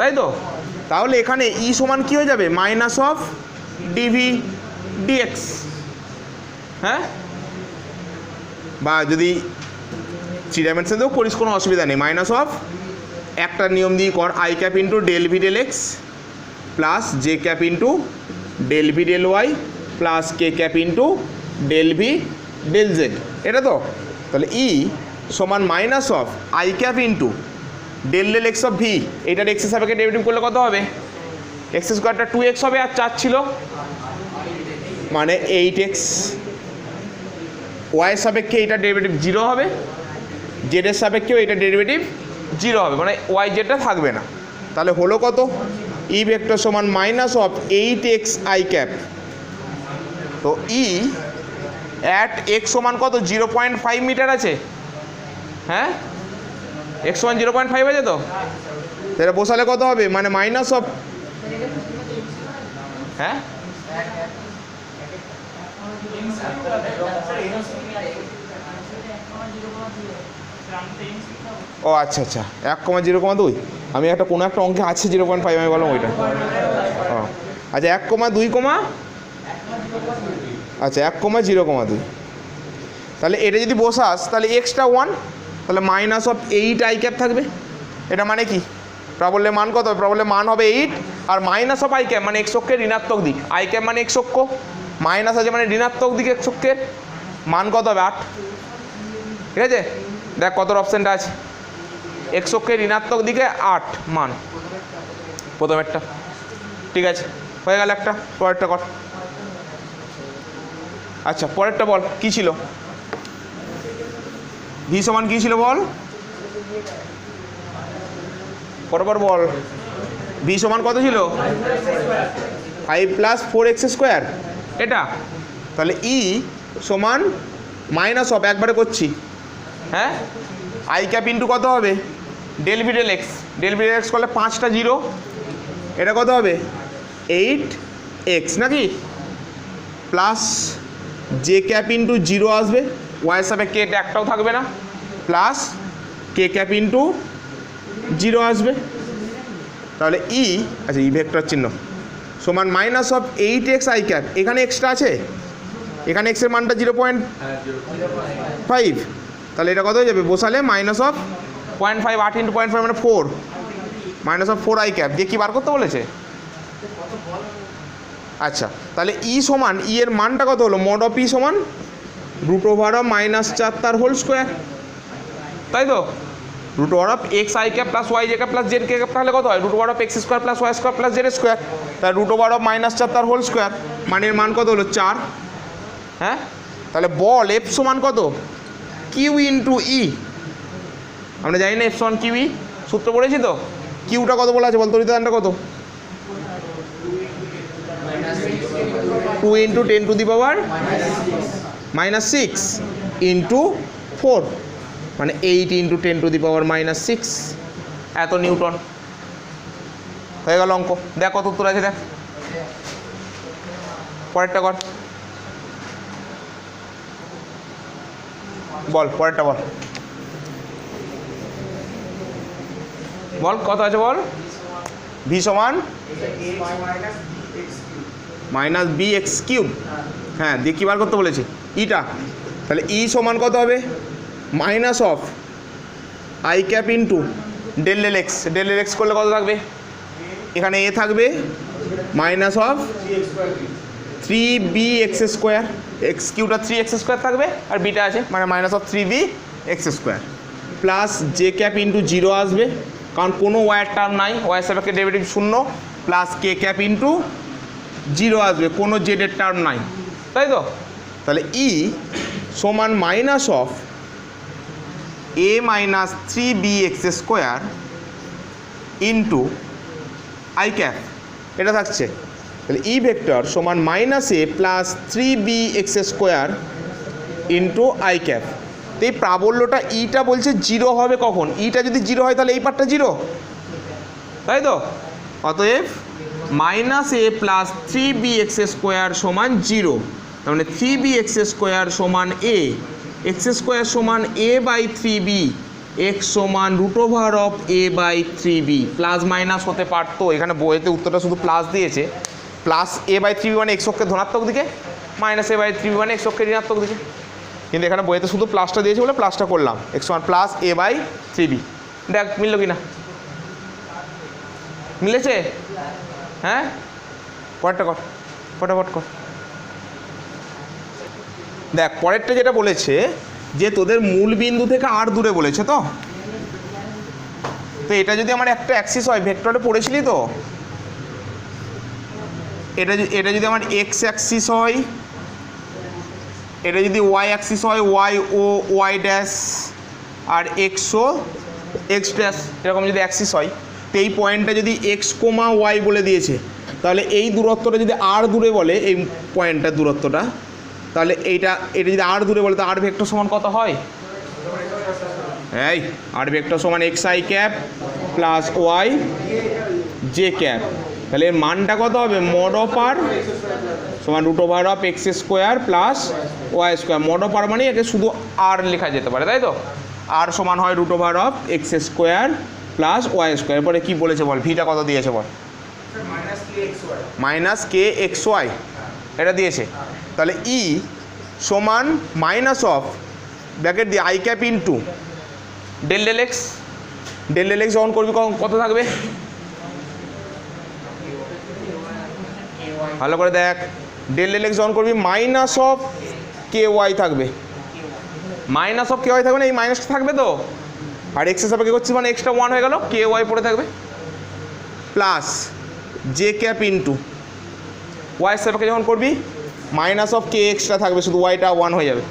Speaker 1: তাই তো? তাহলে এখানে ই সমান কী হয়ে যাবে? -dv dx, হ্যাঁ, বা যদি 3 ডাইমেনশনেও করিস কোনো অসুবিধা নেই, একটা নিয়ম দিয়ে কর, i cap × ∇v ∇x + j cap × ∇v ∇y + k cap × ∇v ∇z, এটা তো? তাহলে ই সমান -i cap × ∇x of V, এইটার এক্সের সাপেক্ষে ডেরিভেটিভ করলে কত হবে? x² 2x হবে আর 4 ছিল মানে 8x, ওয়াইয়ের সাপেক্ষে এইটার ডেরিভেটিভ 0 হবে, জেডের সাপেক্ষেও এইটার ডেরিভেটিভ 0 হবে, মানে ওয়াই জেডটা থাকবে না। তাহলে হলো কত? ই ভেক্টর সমান -8x i ক্যাপ, তো ই অ্যাট x সমান কত? 0.5 মিটার আছে, হ্যাঁ x সমান 0.5 আছে তো, সেটা বসালে কত হবে? মানে হ্যাঁ ও আচ্ছা আচ্ছা 1,0,2, আমি একটা কোনো একটা অঙ্কে আছে 0.5, আমি বললাম ওইটা। ও আচ্ছা 1,2, আচ্ছা 1,0,2, তাহলে এটা যদি বসাস তাহলে এক্সটা 1, তাহলে -8i ক্যাপ থাকবে। এটা মানে কি? প্রবলেমের মান কত হবে? প্রবলেমের মান হবে 8 আর -i ক্যাপ মানে x অক্ষের ঋণাত্মক দিক, i ক্যাপ মানে x অক্ষ, মাইনাস আছে মানে ঋণাত্মক দিক x অক্ষের, মান কত হবে? 8, ঠিক আছে? দেখ কত অপশানটা আছে, x অক্ষের ঋণাত্মক দিকে 8 মান, প্রথমেরটা, ঠিক আছে, হয়ে গেল একটা। পরেরটা কর। আচ্ছা পরেরটা বল কি ছিল? ভি সমান কী ছিল বল? পরপর বল। ভি সমান কত ছিল? 5 + 4x², এটা। তাহলে ই সমান একবারে করছি, হ্যাঁ, i ক্যাপ ইন্টু কত হবে? ∇v ∇x, ∇v ∇x করলে 5টা 0, এটা কত হবে? 8x নাকি, প্লাস j ক্যাপ ইন্টু 0 আসবে, ওয়াইয়ের সাপেক্ষে এটা একটাও থাকবে না, প্লাস কে ক্যাপ ইন্টু 0 আসবে। তাহলে ই, আচ্ছা ই ভেক্টর চিহ্ন সমান minus of 8x I cap, এখানে এক্সট্রা আছে, এখানে এক্সের মানটা 0.5, তাহলে এটা কত হয়ে যাবে বসালে মাইনাস অফ 0.5, 8 ইন্টু 0.5 মানে 4, মাইনাস অফ 4 আই ক্যাপ দিয়ে কী বার করতে বলেছে। আচ্ছা তাহলে ই সমান, ই এর মানটা কত হলো, মড অফ ই সমান √4 তার হোল স্কোয়ার, তাই তো √অফ x I cap plus Y J cap plus z k cap, তাহলে কত হয় √অফ x square plus Y square plus z square, তাহলে √অফ -4 তার হোল স্কোয়ার, মানের মান কত হলো 4। হ্যাঁ তাহলে বল এফ সমান কত, কিউ ইন্টু ই, আমরা জানি না এফ সমান কিউ ই, সূত্র পড়েছি তো, কিউটা কত বলা আছে বল, তড়িৎদানটা কত, 2 ইন্টু 10⁻⁻6 ইন্টু 4 মানে 8 ইন্টু 10⁻⁻6 এত নিউটন। হয়ে গেল অঙ্ক। দেখ কত উত্তর আছে, দেখ পরেরটা কর, বল পরেরটা বল, বল কত আছে বল, ভি সমান মাইনাস বি এক্স কিউব, হ্যাঁ দিয়ে কী বার করতে বলেছি ইটা, তাহলে ই সমান কত হবে minus of I cap into del x, del x করলে কত থাকবে, এখানে এ থাকবে minus of 3bx square, X কিউটা 3x স্কোয়ার থাকবে আর বিটা আছে মানে minus of 3bx square plus J cap into 0 আসবে কারণ কোনো ওয়াইয়ের টার্ম নাই, ওয়াইয়ের সাপেক্ষে ডেরিভেটিভ 0, প্লাস কে ক্যাপ ইন্টু 0 আসবে, কোনো জেডের টার্ম নাই, তাই তো। তাহলে ই সমান minus of a minus 3bx square into I cap, এটা থাকছে, তাহলে ই ভেক্টর সমান minus A plus 3bx square into I cap. তো এই প্রাবল্যটা ইটা বলছে 0 হবে কখন, ইটা যদি 0 হয় তাহলে এই পার্টটা 0, তাই তো। অতএব মাইনাস এ প্লাস 3bx স্কোয়ার সমান 0, তার মানে 3bx স্কোয়ার সমান এ, এক্স স্কোয়ার সমান a বাই 3b, এক্স সমান √অফ a by 3b, plus minus হতে পারতো, এখানে বইয়েতে উত্তরটা শুধু প্লাস দিয়েছে, প্লাস a বাই 3b মানে এক্স অক্ষের ধনাত্মক দিকে, মাইনাস a বাই 3b মানে এক্স অক্ষের ঋণাত্মক দিকে, কিন্তু এখানে বইয়েতে শুধু প্লাসটা দিয়েছে বলে প্লাসটা করলাম, এক্স সমান প্লাস a বাই 3b। দেখ মিলল কি না, মিলেছে, হ্যাঁ পরেরটা কর, ফটাফট কর। দেখ পরেরটা যেটা বলেছে যে তোদের মূল বিন্দু থেকে আর দূরে বলেছে, তো তো এটা যদি আমার একটা অ্যাক্সিস হয়, ভেক্টরে পড়েছিলি তো, এটা যদি আমার এক্স অ্যাক্সিস হয়, এটা যদি ওয়াই অ্যাক্সিস হয়, ওয়াই ও ওয়াই ড্যাশ আর এক্স ও এক্স ড্যাশ, এরকম যদি অ্যাক্সিস হয়, তো এই পয়েন্টটা যদি এক্স কোমা ওয়াই বলে দিয়েছে, তাহলে এই দূরত্বটা যদি আর দূরে বলে, এই পয়েন্টটার দূরত্বটা, তাহলে এটা যদি আর দূরে বলে, তো আর ভেক্টর সমান কত হয়, এই আর ভেক্টর সমান X I cap plus Y J cap, তাহলে এর মানটা কত হবে, মড অফ আর সমান √অফ x square plus Y square, mod of R মানে একে শুধু আর লেখা যেতে পারে, তাই তো, আর সমান হয় √অফ x square plus Y square. এরপরে কী বলেছে বল, ভিটা কত দিয়েছে বল, মাইনাস কে এক্স ওয়াই এটা দিয়েছে, তাহলে ই সমান মাইনাস অফ ব্র্যাকেট দিয়ে i cap into del x, del x যখন করবি কত থাকবে, ভালো করে দেখ, ডেল এক্স যখন করবি মাইনাস অফ কে ওয়াই থাকবে, মাইনাস অফ কে ওয়াই থাকবে না, এই মাইনাসটা থাকবে তো, আর এক্সের সাপেক্ষে করছিস মানে এক্সট্রা 1 হয়ে গেল, কে ওয়াই পড়ে থাকবে, plus J cap into y সাপেক্ষে যখন করবি মাইনাস অফ কে এক্সট্রা থাকবে, শুধু ওয়াইটা 1 হয়ে যাবে,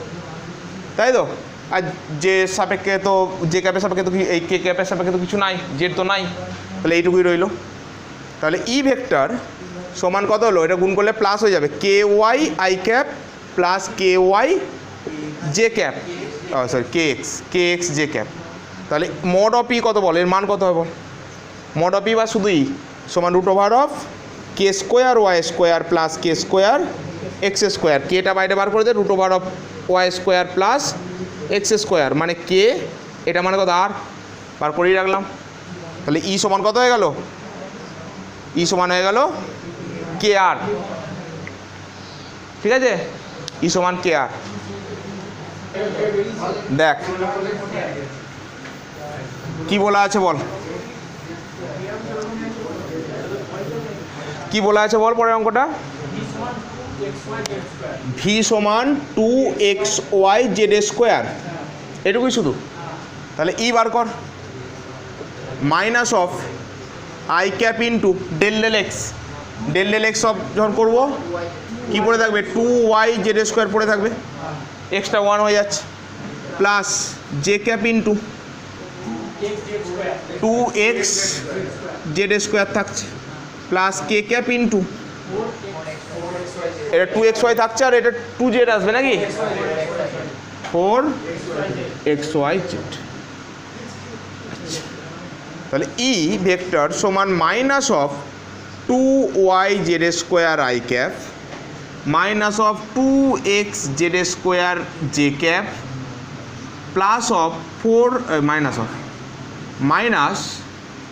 Speaker 1: তাই তো। আর যে সাপেক্ষে তো, যে ক্যাপের সাপেক্ষে তো এই কে ক্যাপের সাপেক্ষে তো কিছু নাই, জেড তো নাই, তাহলে এইটুকুই রইল। তাহলে ই ভেক্টর সমান কত হলো, এটা গুণ করলে প্লাস হয়ে যাবে, K Y I cap plus K Y J cap, sorry K X J cap. তাহলে মড অফ ই কত বল, এর মান কত হবে বল, মড অফ ই বা শুধু ই সমান √অফ K square Y square plus K square X square, কেটা বাইরে বার করে দে, √অফ Y square plus X square মানে কে এটা মানে কত আর, বার করেই রাখলাম। তাহলে ই সমান কত হয়ে গেল, ই সমান হয়ে গেল কে আর, ঠিক আছে, ই সমান কে আর। দেখ কি বলা আছে বল, কি বলা আছে বল পরের অঙ্কটা, ভি সমান 2xyz², এটুকুই শুধু। তাহলে ই বার কর, minus of I cap into del del x, del del x সব যখন করবো কী পড়ে থাকবে, 2yz² পড়ে থাকবে, এক্সট্রা 1 হয়ে যাচ্ছে, plus J cap into 2xz² থাকছে, প্লাস কে ক্যাপ ইন্টু এটা 2xy থাকছে, আর এটা 2z আসবে নাকি, 4xyz। তাহলে ই ভেক্টর সমান minus of 2yz² I cap minus of 2xz² J cap plus of 4 minus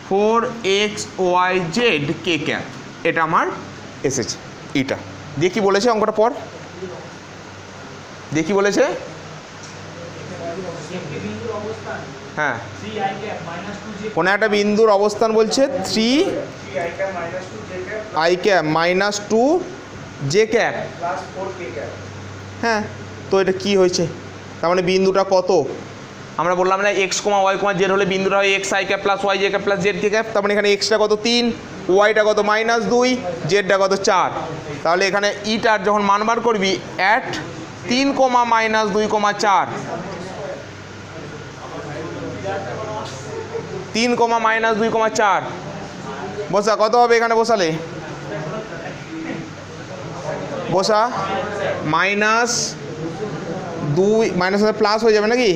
Speaker 1: 4xyz K cap, এটা আমার এসেছে। এটা দিয়ে কি বলেছে অঙ্কটা পর, দিয়ে কি বলেছে, হ্যাঁ কোনো একটা বিন্দুর অবস্থান বলছে 3i cap minus 2j cap, হ্যাঁ তো এটা কি হয়েছে, তার মানে বিন্দুটা কত, আমরা বললাম না x, y, z হলে বিন্দুটা হয় xi cap plus yj cap plus zk cap, তার মানে এখানে xটা কত 3, ওয়াইটা কত -2, জেডটা কত 4। তাহলে এখানে ইটার যখন মান বার করবি অ্যাট 3, -2, 4, 3, -2, 4 বসা কত হবে, এখানে বসালে বসা -2 মাইনাস প্লাস হয়ে যাবে নাকি,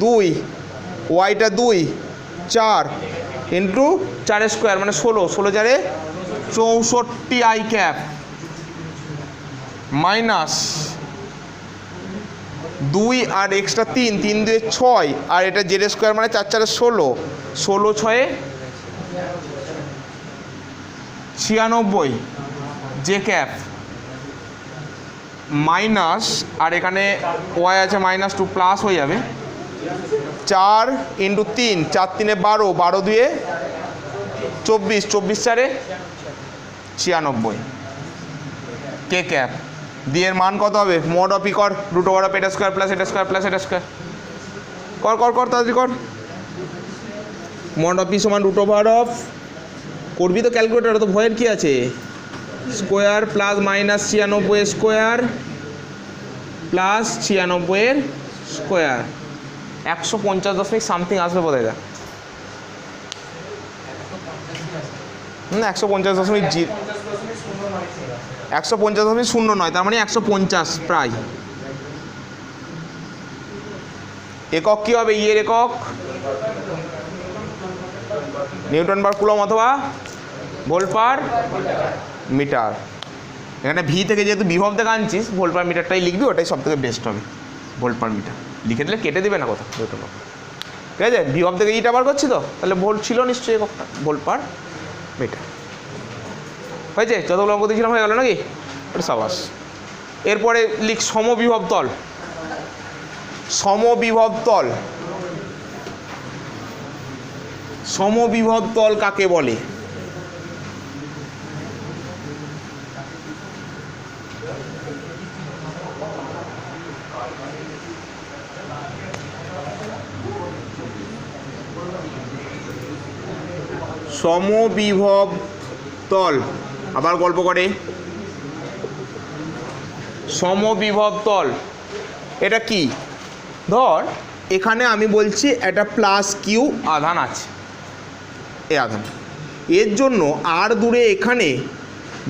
Speaker 1: 2 ওয়াইটা 2, 4 ইন্টু 4² মানে 16, 16 4 64 আই ক্যাপ মাইনাস 2 আর এক্সট্রা 3, 3 2 6, আর এটা z² মানে 4 4 16, 16 6 96 জে ক্যাপ মাইনাস, আর এখানে ওয়াই আছে -2 প্লাস হয়ে যাবে 4 ইন্টু 3, 4 3 12, 12 2 24, 24 4 96 কে ক্যাপ দিয়ে এর মান কত হবে, মড অফ ই কর, √² এটা স্কোয়ার প্লাস এটা স্কোয়ার প্লাস এটা স্কোয়ার, কর কর কর তাড়াতাড়ি কর, মড অফ ই সমান √, করবি তো ক্যালকুলেটার, তো ভয়ের কি আছে, square plus minus 96 square plus 96 square, 150 something আসবে বোধ হয়, 150.09, তার মানে 150 প্রায়। একক কি হবে, ইয়ের একক নিউটন পার কুলম অথবা ভোল্ট পার মিটার। এখানে ভি থেকে যেহেতু বিভব থেকে আনছিস, ভোল্ট পার মিটারটাই লিখবি, ওটাই সব থেকে বেস্ট হবে, ভোল্ট পার মিটার লিখে দিলে কেটে দেবে না কথা, নিউটন পার, ঠিক আছে, বিভব থেকে ইটা বার করছি তো, তাহলে ভোল্ট ছিল নিশ্চয়ই এককটা, ভোল্ট পার মিটার হয়েছে, যতগুলো অঙ্ক দিয়েছিলাম হয়ে গেল নাকি, ওটা সাবাস। এরপরে লিখ সমবিভব তল, সমবিভব তল, সমবিভব তল কাকে বলে, সমবিভব তল, আবার গল্প করে, সমবিভব তল এটা কি, ধর এখানে আমি বলছি একটা প্লাস কিউ আধান আছে, এই আধান, এর জন্য আর দূরে এখানে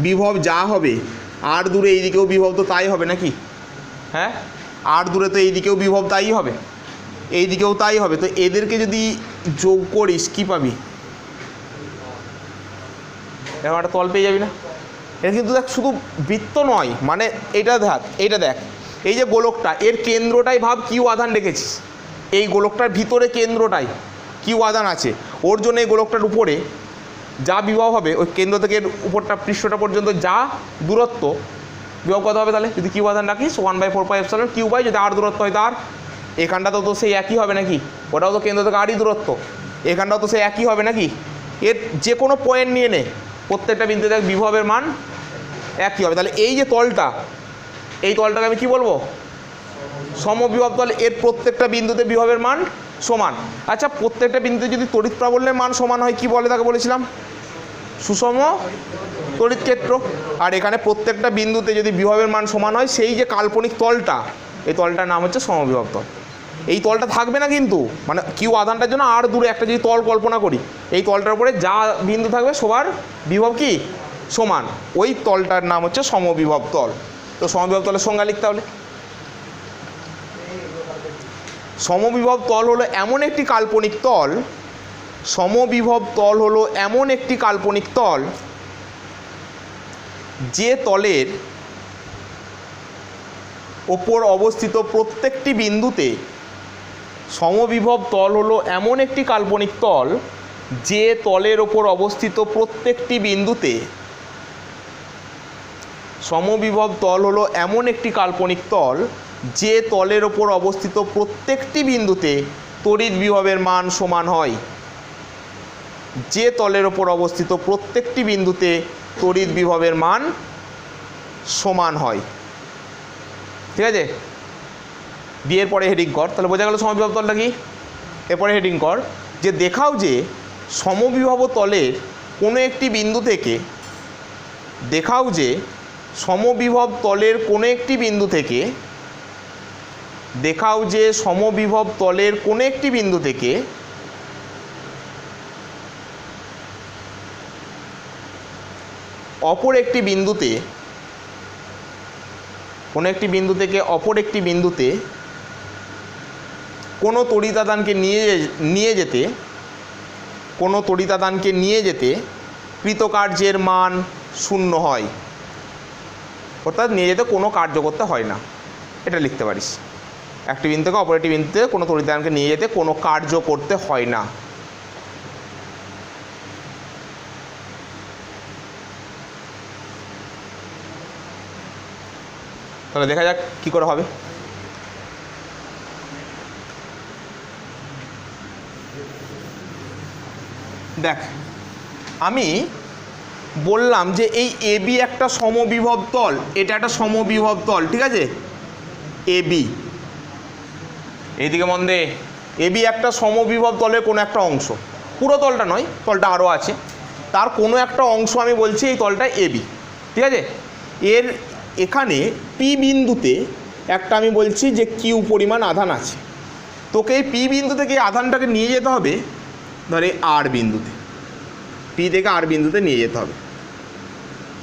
Speaker 1: বিভব যা হবে, আর দূরে এইদিকেও বিভব তো তাই হবে নাকি, হ্যাঁ আর দূরে তো এইদিকেও বিভব তাই হবে, এইদিকেও তাই হবে, তো এদেরকে যদি যোগ করিস কি পাবি, এরকম একটা তল পেয়ে যাবি না। এটা কিন্তু দেখ শুধু বৃত্ত নয়, মানে এটা দেখ, এইটা দেখ, এই যে গোলকটা এর কেন্দ্রটাই ভাব কিউ আধান রেখেছিস, এই গোলকটার ভিতরে কেন্দ্রটাই কিউ আধান আছে, ওর জন্য এই গোলকটার উপরে যা বিভব হবে ওই কেন্দ্র থেকে উপরটা পৃষ্ঠটা পর্যন্ত যা দূরত্ব, বিভব কত হবে তাহলে যদি কিউ আধান রাখিস 1/4πε কিউ বাই যদি আর দূরত্ব হয় তার, এখানটাতেও তো সেই একই হবে নাকি, ওটাও তো কেন্দ্র থেকে আরই দূরত্ব, এখানটাও তো সেই একই হবে নাকি। এর যে কোনো পয়েন্ট নিয়ে নে, প্রত্যেকটা বিন্দুতে বিভবের মান একই হবে। তাহলে এই যে তলটা, এই তলটাকে আমি কি বলবো, সমবিভব তল। এর প্রত্যেকটা বিন্দুতে বিভবের মান সমান। আচ্ছা প্রত্যেকটা বিন্দুতে যদি তড়িৎ প্রাবল্যের মান সমান হয় কি বলে তাকে বলেছিলাম, সুষম তড়িৎ ক্ষেত্র। আর এখানে প্রত্যেকটা বিন্দুতে যদি বিভবের মান সমান হয়, সেই যে কাল্পনিক তলটা, এই তলটার নাম হচ্ছে সমবিভব তল। এই তলটা থাকবে না কিন্তু, মানে কিউ আধানটার জন্য আর দূরে একটা যদি তল কল্পনা করি, এই তলটার উপরে যা বিন্দু থাকবে সবার বিভব কি সমান, ওই তলটার নাম হচ্ছে সমবিভব তল। তো সমবিভব তলের সংজ্ঞা লিখতে হবে, সমবিভব তল হলো এমন একটি কাল্পনিক তল, সমবিভব তল হলো এমন একটি কাল্পনিক তল যে তলের ওপর অবস্থিত প্রত্যেকটি বিন্দুতে, সমবিভব তল হলো এমন একটি কাল্পনিক তল যে তলের ওপর অবস্থিত প্রত্যেকটি বিন্দুতে, সমবিভব তল হলো এমন একটি কাল্পনিক তল যে তলের ওপর অবস্থিত প্রত্যেকটি বিন্দুতে তড়িৎ বিভবের মান সমান হয়, যে তলের ওপর অবস্থিত প্রত্যেকটি বিন্দুতে তড়িৎ বিভবের মান সমান হয়। ঠিক আছে, বিয়ের পরে হেডিং কর, তাহলে বোঝা গেল সমবিভব তলটা কি। এরপরে হেডিং কর যে দেখাও যে সমবিভব তলের কোনো একটি বিন্দু থেকে, দেখাও যে সমবিভব তলের কোনো একটি বিন্দু থেকে, দেখাও যে সমবিভব তলের কোনো একটি বিন্দু থেকে অপর একটি বিন্দুতে, কোনো একটি বিন্দু থেকে অপর একটি বিন্দুতে কোনো তড়িতাদানকে নিয়ে যেতে, কোনো তড়িতাদানকে নিয়ে যেতে কৃতকার্যের মান 0 হয়, অর্থাৎ নিয়ে যেতে কোনো কার্য করতে হয় না, এটা লিখতে পারিস। একটি বিন্দু থেকে অপর একটি বিন্দুতে কোনো তড়িতাদানকে নিয়ে যেতে কোনো কার্য করতে হয় না। তাহলে দেখা যাক কী করে হবে। দেখ আমি বললাম যে এই এবি একটা সমবিভব তল, এটা একটা সমবিভব তল, ঠিক আছে। এবি, এইদিকে মন দে, এবি একটা সমবিভব তলের কোনো একটা অংশ, পুরো তলটা নয়, তলটা আরও আছে, তার কোনো একটা অংশ আমি বলছি এই তলটা এবি, ঠিক আছে। এর এখানে পি বিন্দুতে একটা আমি বলছি যে কিউ পরিমাণ আধান আছে, তোকে এই পি বিন্দু থেকে এই আধানটাকে নিয়ে যেতে হবে ধরে আর বিন্দুতে, পি থেকে আর বিন্দুতে নিয়ে যেতে হবে,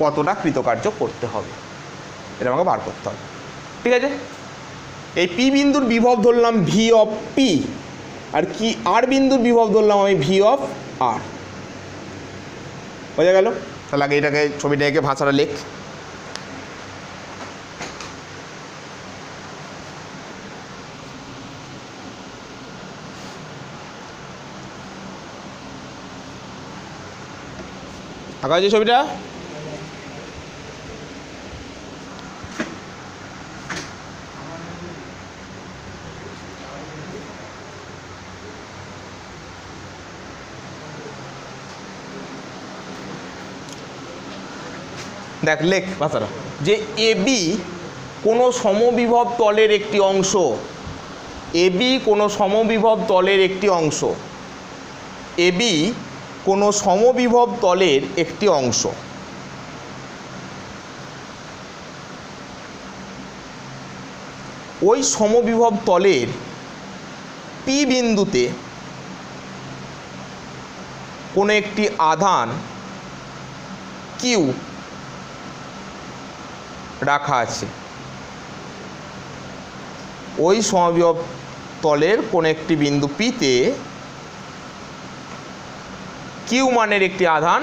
Speaker 1: কতটা কৃতকার্য করতে হবে এটা আমাকে বার করতে হবে, ঠিক আছে। এই পি বিন্দুর বিভব ধরলাম ভি অফ পি, আর কি আর বিন্দুর বিভব ধরলাম আমি ভি অফ আর, বোঝা গেল। তাহলে আগে এটাকে ছবিটা এঁকে ভাষাটা লেখ। আঁকা যে ছবিটা, দেখ লেখ ভাষাটা, যে এবি কোনো সমবিভব তলের একটি অংশ, এবি কোনো সমবিভব তলের একটি অংশ, এবি কোনো সমবিভব তলের একটি অংশ, ওই সমবিভব তলের পি বিন্দুতে কোনো একটি আধান কিউ রাখা আছে, ওই সমবিভব তলের কোনো একটি বিন্দু পিতে কিউ মানের একটি আধান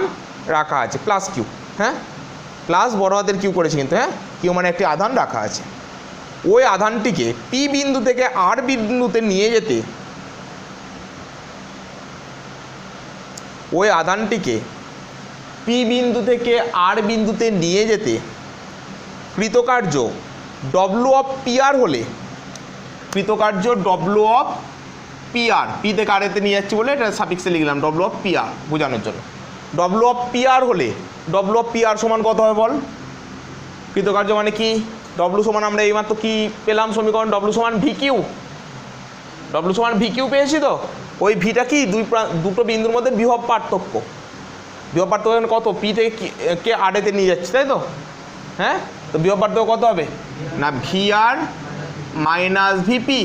Speaker 1: রাখা আছে, প্লাস কিউ, হ্যাঁ প্লাস বড় হাতের কিউ করেছে কিন্তু, হ্যাঁ কিউ মানে একটি আধান রাখা আছে। ওই আধানটিকে পি বিন্দু থেকে আর বিন্দুতে নিয়ে যেতে ওই আধানটিকে পি বিন্দু থেকে আর বিন্দুতে নিয়ে যেতে কৃতকার্য ডব্লু অফ পি আর হলে কৃতকার্য W of P R P থেকে আর এতে নিয়ে যাচ্ছি বলে এটা সাফিক্সে লিখলাম ডব্লু অফ পি আর বোঝানোর জন্য। ডব্লু অফ পি আর হলে ডব্লু অফ পি আর সমান কত হবে বল? কৃতকার্য মানে কি? ডব্লু সমান আমরা এইমাত্র কি পেলাম সমীকরণ? ডব্লু সমান ভি কিউ। ডব্লু সমান ভি কিউ পেয়েছি তো। ওই ভিটা কি দুটো বিন্দুর মধ্যে বিভব পার্থক্য। বিভব পার্থক্য কত? পি থেকে কে আর এতে নিয়ে যাচ্ছি তাই তো? হ্যাঁ, তো বিভব পার্থক্য কত হবে না? ভি আর মাইনাস ভিপি,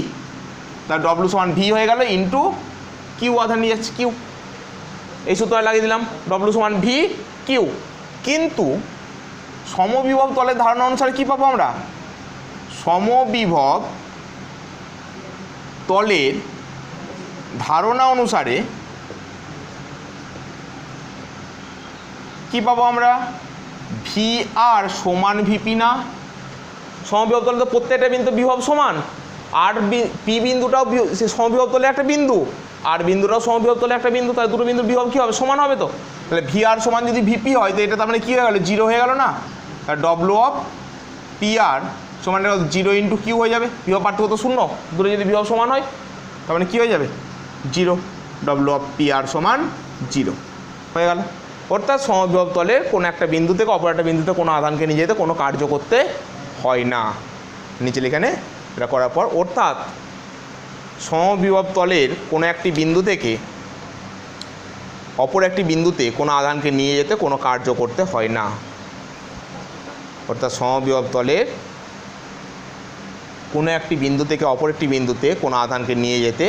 Speaker 1: তার ডব্লু সমান ভি হয়ে গেল ইন্টু কিউ আধান নিয়ে যাচ্ছে কিউ। এই সূত্রটা লাগিয়ে দিলাম ডব্লু সমান ভি কিউ। কিন্তু সমবিভব তলের ধারণা অনুসারে কি পাবো আমরা? সমবিভব তলের ধারণা অনুসারে কি পাবো আমরা? ভি আর সমান ভিপি না? সমবিভব তলে তো প্রত্যেকটা বিন্দু বিভব সমান, আর পি বিন্দুটাও সমবিভব তলে একটা বিন্দু, আর বিন্দুটাও সমবিভব তলে একটা বিন্দু, তাহলে দুটো বিন্দুর বিভব কী হবে? সমান হবে তো। তাহলে ভি আর সমান যদি ভিপি হয় তো এটা তার মানে কী হয়ে গেলো? জিরো হয়ে গেল না? ডব্লু অফ পি আর সমান জিরো ইন্টু কিউ হয়ে যাবে। বিভব পার্থক্য তো শূন্য, দুটো যদি বিভব সমান হয় তার মানে কী হয়ে যাবে? জিরো। ডব্লু অফ পি আর সমান জিরো হয়ে গেল। অর্থাৎ সমবিভব তলের কোনো একটা বিন্দু থেকে অপর একটা বিন্দুতে কোনো আধানকে নিয়ে যেতে কোনো কার্য করতে হয় না। নিচে এখানে এটা করার পর অর্থাৎ সমবিভব তলের কোনো একটি বিন্দু থেকে অপর একটি বিন্দুতে কোনো আধানকে নিয়ে যেতে কোনো কার্য করতে হয় না। অর্থাৎ সমবিভব তলের কোনো একটি বিন্দু থেকে অপর একটি বিন্দুতে কোনো আধানকে নিয়ে যেতে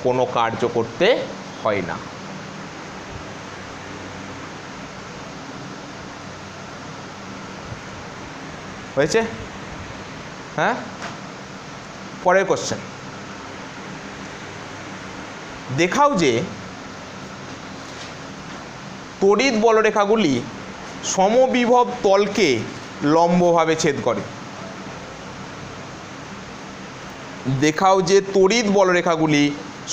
Speaker 1: কোনো কার্য করতে হয় না। হয়েছে? হ্যাঁ, পরের কোশ্চেন দেখাও যে তড়িৎ বলরেখাগুলি সমবিভব তলকে লম্বভাবে ছেদ করে। দেখাও যে তড়িৎ বলরেখাগুলি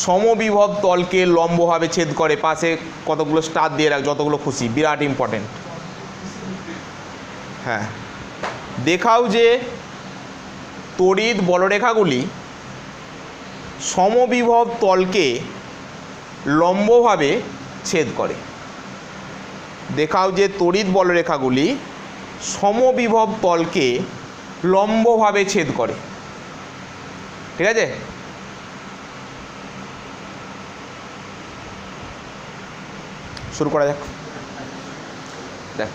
Speaker 1: সমবিভব তলকে লম্বভাবে ছেদ করে। পাশে কতগুলো স্টার দিয়ে রাখ, যতগুলো খুশি, বিরাট ইম্পর্টেন্ট। হ্যাঁ, দেখাও যে তড়িৎ বলরেখাগুলি সমবিভব তলকে লম্বভাবে ছেদ করে। দেখাও যে তড়িৎ বলরেখাগুলি সমবিভব তলকে লম্বভাবে ছেদ করে। ঠিক আছে? শুরু করা যাক। দেখ,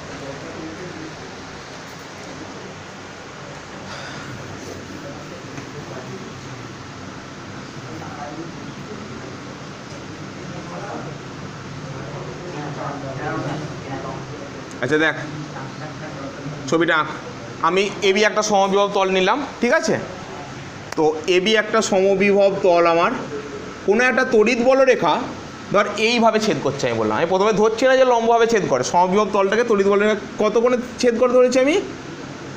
Speaker 1: আচ্ছা দেখ ছবিটা আঁক। আমি এবি একটা সমবিভব তল নিলাম, ঠিক আছে? তো এবি একটা সমবিভব তল আমার কোনো একটা তড়িৎ বলরেখা ধর এইভাবে ছেদ করছে। আমি বললাম, আমি প্রথমে ধরছি না যে লম্বভাবে ছেদ করে। সমবিভব তলটাকে তড়িৎ বলরেখা কত কোণে ছেদ করে ধরেছি আমি?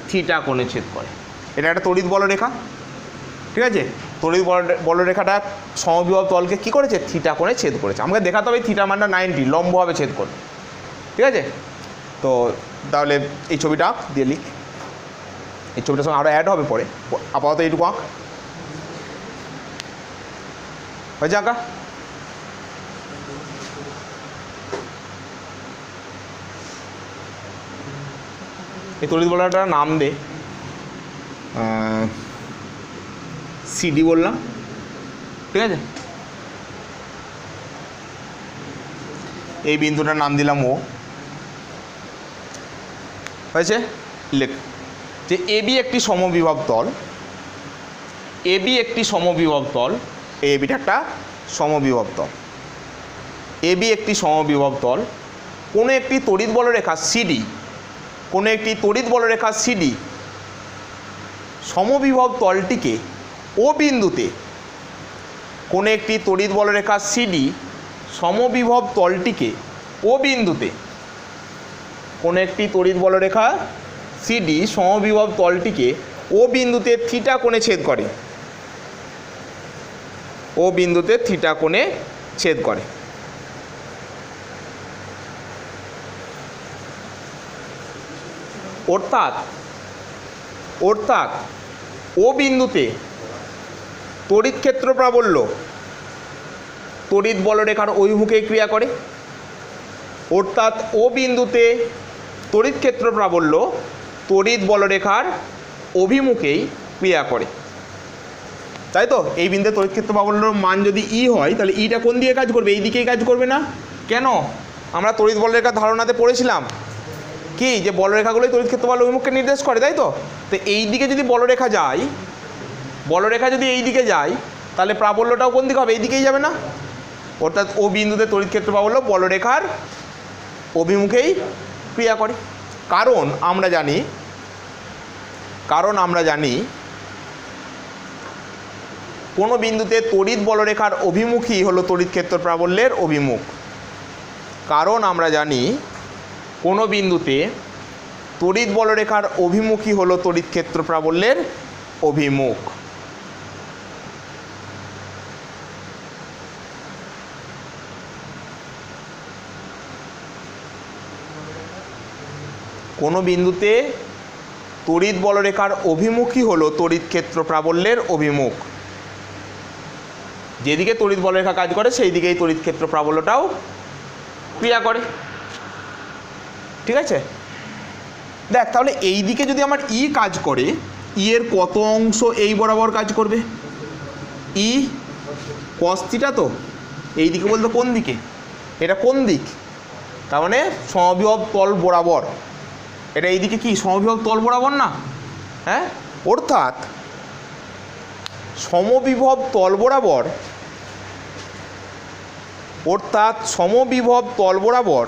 Speaker 1: থিটা কোণে ছেদ করে। এটা একটা তড়িৎ বলরেখা, ঠিক আছে? তড়িৎ বলরেখাটা সমবিভব তলকে কী করেছে? থিটা কোণে ছেদ করেছে। আমাকে দেখাতে হবে থিটা মানটা 90, লম্বভাবে ছেদ করে। ঠিক আছে? তো তাহলে এই ছবিটা আঁক, দিয়ে লিখ। এই ছবিটার সঙ্গে আরও অ্যাড হবে পরে, আপাতত এইটুকু আঁক। হয়েছে আঁকা? এই তড়িৎ বলরেখাটার নাম দে, সিডি বললাম, ঠিক আছে? এই বিন্দুটার নাম দিলাম ও। হয়েছে? লেখ যে এবি একটি সমবিভব তল, এবি একটি সমবিভব তল, এবিটা একটা সমবিভব তল, এবি একটি সমবিভব তল। কোনো একটি তড়িৎ বলরেখা সিডি, কোনো একটি তড়িৎ বলরেখা সিডি সমবিভব তলটিকে ও বিন্দুতে, কোনো একটি তড়িৎ বলরেখা সিডি সমবিভব তলটিকে ও বিন্দুতে, কোনো একটি তড়িৎ বলরেখা সিডি সমবিভব তলটিকে ও বিন্দুতে থিটা কোণে ছেদ করে, ও বিন্দুতে থিটা কোণে ছেদ করে। অর্থাৎ ও বিন্দুতে তড়িৎ ক্ষেত্র প্রাবল্য তড়িৎ বলরেখার অভিমুখে ক্রিয়া করে। অর্থাৎ ও বিন্দুতে তড়িৎ ক্ষেত্র প্রাবল্য তড়িৎ বলরেখার অভিমুখেই ক্রিয়া করে, তাই তো? এই বিন্দুতে তড়িৎ ক্ষেত্র প্রাবল্যর মান যদি ই হয় তাহলে ইটা কোন দিকে কাজ করবে? এই দিকেই কাজ করবে না? কেন? আমরা তড়িৎ বলরেখার ধারণাতে পড়েছিলাম কি যে বলরেখাগুলোই তড়িৎ ক্ষেত্র প্রাবল্য অভিমুখকে নির্দেশ করে, তাই তো? তো এই দিকে যদি বলরেখা যায়, বলরেখা যদি এই দিকে যায় তাহলে প্রাবল্যটাও কোন দিকে হবে? এই দিকেই যাবে না? অর্থাৎ ও বিন্দুতে তড়িৎ ক্ষেত্র প্রাবল্য বলরেখার অভিমুখেই ক্রিয়া করে। কারণ আমরা জানি কোনো বিন্দুতে তড়িৎ বলরেখার অভিমুখী হলো তড়িৎ ক্ষেত্র প্রাবল্যের অভিমুখ। কারণ আমরা জানি কোনো বিন্দুতে তড়িৎ বলরেখার অভিমুখী হলো তড়িৎ ক্ষেত্র প্রাবল্যের অভিমুখ। কোনো বিন্দুতে তড়িৎ বলরেখার অভিমুখী হলো তড়িৎ ক্ষেত্র প্রাবল্যের অভিমুখ। যেদিকে তড়িৎ বলরেখা কাজ করে সেই দিকেই তড়িৎ ক্ষেত্র প্রাবল্যটাও ক্রিয়া করে, ঠিক আছে? দেখ তাহলে এই দিকে যদি আমার ই কাজ করে, ই এর কত অংশ এই বরাবর কাজ করবে? ই cos থিটা, তো এই দিকে বলতে কোন দিকে? এটা কোন দিক? তার মানে সমবিভব তল বরাবর। এটা এইদিকে কি সমবিভব তল বরাবর না? হ্যাঁ, অর্থাৎ সমবিভব তল বরাবর,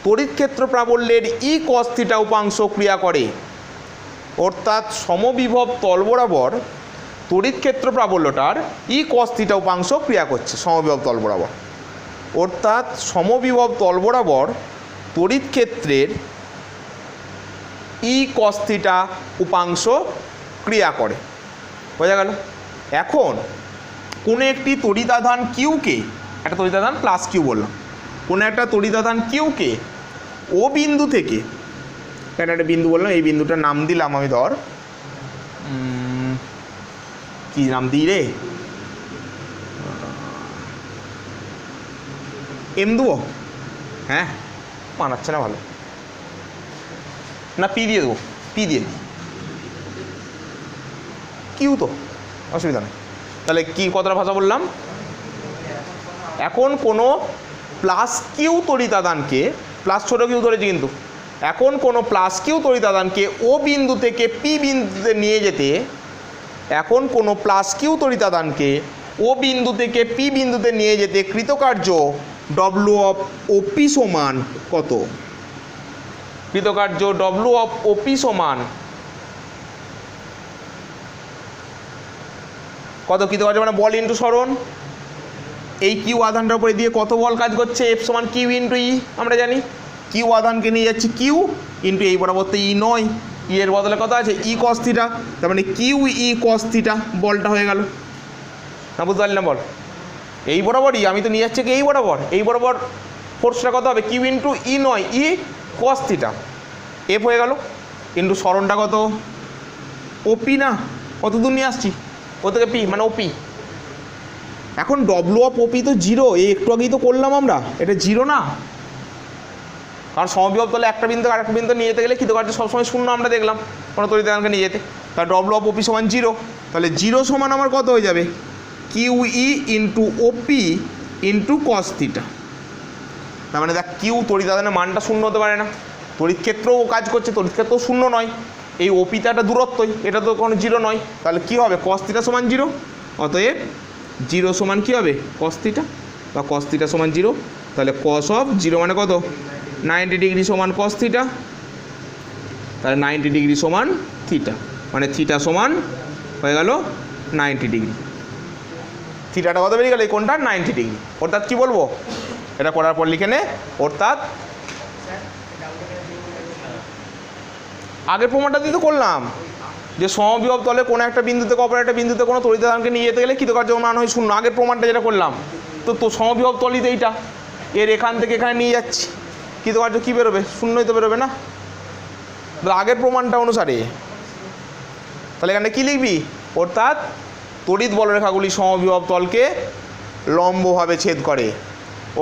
Speaker 1: তড়িৎ ক্ষেত্র প্রাবল্যের ই cos থিটা উপাংশ ক্রিয়া করে। অর্থাৎ সমবিভব তল বরাবর তড়িৎ ক্ষেত্র প্রাবল্যটার ই cos থিটা উপাংশ ক্রিয়া করছে সমবিভব তল বরাবর। অর্থাৎ সমবিভব তল বরাবর তড়িৎ ক্ষেত্রের ই cos থিটা উপাংশ ক্রিয়া করে। বোঝা গেল? এখন কোনো একটি তড়িতাধান কিউকে, একটা তড়িতাধান প্লাস কিউ বললাম, কোনো একটা তড়িতাধান কিউকে ও বিন্দু থেকে, একটা বিন্দু বললাম, এই বিন্দুটার নাম দিলাম আমি, ধর কি নাম দিই রে, এম দেবো? হ্যাঁ, মানাচ্ছে না ভালো, না পি দিয়ে দেবো, পি দিয়ে দিই, কিউ তো অসুবিধা নেই। তাহলে কি কতটা ভাষা বললাম? এখন কোনো প্লাস কিউ তড়িতাদানকে, প্লাস ছোটো কিউ ধরেছি কিন্তু, এখন কোনো প্লাস কিউ তড়িতাদানকে ও বিন্দু থেকে পি বিন্দুতে নিয়ে যেতে, এখন কোনো প্লাস কিউ তড়িতাদানকে ও বিন্দু থেকে পি বিন্দুতে নিয়ে যেতে কৃতকার্য ডব্লু অফ ওপি সমান কত? কৃতকার্য ডব্লু অফ ওপি সমান কত? কৃতকার্য মানে বল ইন্টু সরণ। এই কিউ আধানটার উপরে দিয়ে কত বল কাজ করছে? এফ সমান কিউ ইন্টু ই। আমরা জানি কিউ আধানকে নিয়ে যাচ্ছি কিউ ইন্টু এই বরাবর তো ই নয়, ই এর বদলে কত আছে? ই cos থিটা। তার মানে কিউ ই cos থিটা বলটা হয়ে গেল। না বুঝতে পারলি না? বল এই বরাবরই, আমি তো নিয়ে যাচ্ছি কি এই বরাবর, এই বরাবর ফোর্সটা কত হবে? কিউ ইন্টু ই নয়, ই cos থিটা, এফ হয়ে গেল ইন্টু সরণটা কত? ওপি। না কত দূর নিয়ে আসছি? ও থেকে পি মানে ওপি। এখন ডব্লু অফ ওপি তো জিরো, এই একটু আগেই তো করলাম আমরা, এটা জিরো না, কারণ সমবিভব তলে একটা বিন্দু আর একটা বিন্দু নিয়ে যেতে গেলে কৃতকার্য সবসময় শূন্য আমরা দেখলাম কোনো তড়িতাদানকে নিয়ে যেতে। তার ডব্লু অফ ওপি সমান জিরো, তাহলে জিরো সমান আমার কত হয়ে যাবে? কিউ ই ইন্টু ওপি ইন্টু cos থিটা। তার মানে দেখ কিউ তড়িতাদানের মানটা শূন্য হতে পারে না, তড়িৎ ক্ষেত্রও কাজ করছে, তড়িৎ ক্ষেত্র শূন্য নয়, এই ওপিটা একটা দূরত্বই, এটা তো কোনো জিরো নয়, তাহলে কী হবে? cos থিটা সমান জিরো। অতএব জিরো সমান কী হবে? cos থিটা, বা cos থিটা সমান জিরো। তাহলে cos অফ জিরো মানে কত? 90 ডিগ্রি সমান cos থিটা। তাহলে 90 ডিগ্রি সমান থিটা, মানে থিটা সমান হয়ে গেল 90 ডিগ্রি। থিটাটা কত বেরিয়ে গেল? এই কোণটা 90 ডিগ্রি। অর্থাৎ কী বলবো? এটা করার পর লিখে নে, অর্থাৎ আগের প্রমাণটা দিয়ে তো করলাম যে সমবিভব তলে কোনো একটা বিন্দু থেকে অপর একটা বিন্দুতে কোনো তড়িৎ আধানকে নিয়ে যেতে গেলে কৃতকার্য মান হয় শূন্য। আগের প্রমাণটা যেটা করলাম তো সমবিভব তলই তো এইটা, এর এখান থেকে এখানে নিয়ে যাচ্ছি, কৃতকার্য কী বেরোবে? শূন্যই তো বেরোবে না। আগের প্রমাণটা অনুসারে তাহলে এখানে কী লিখবি? অর্থাৎ তড়িৎ বলরেখাগুলি সমবিভব তলকে লম্বভাবে ছেদ করে।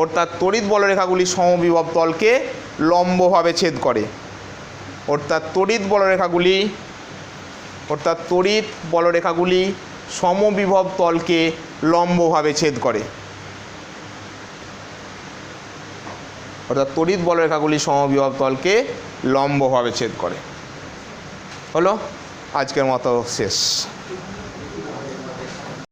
Speaker 1: অর্থাৎ তড়িৎ বলরেখাগুলি সমবিভব তলকে লম্বভাবে ছেদ করে। অর্থাৎ তড়িৎ বলরেখাগুলি সমবিভব তলকে লম্বভাবে ছেদ করে। অর্থাৎ তড়িৎ বলরেখাগুলি সমবিভব তলকে লম্বভাবে ছেদ করে। হলো, আজকের মতো শেষ।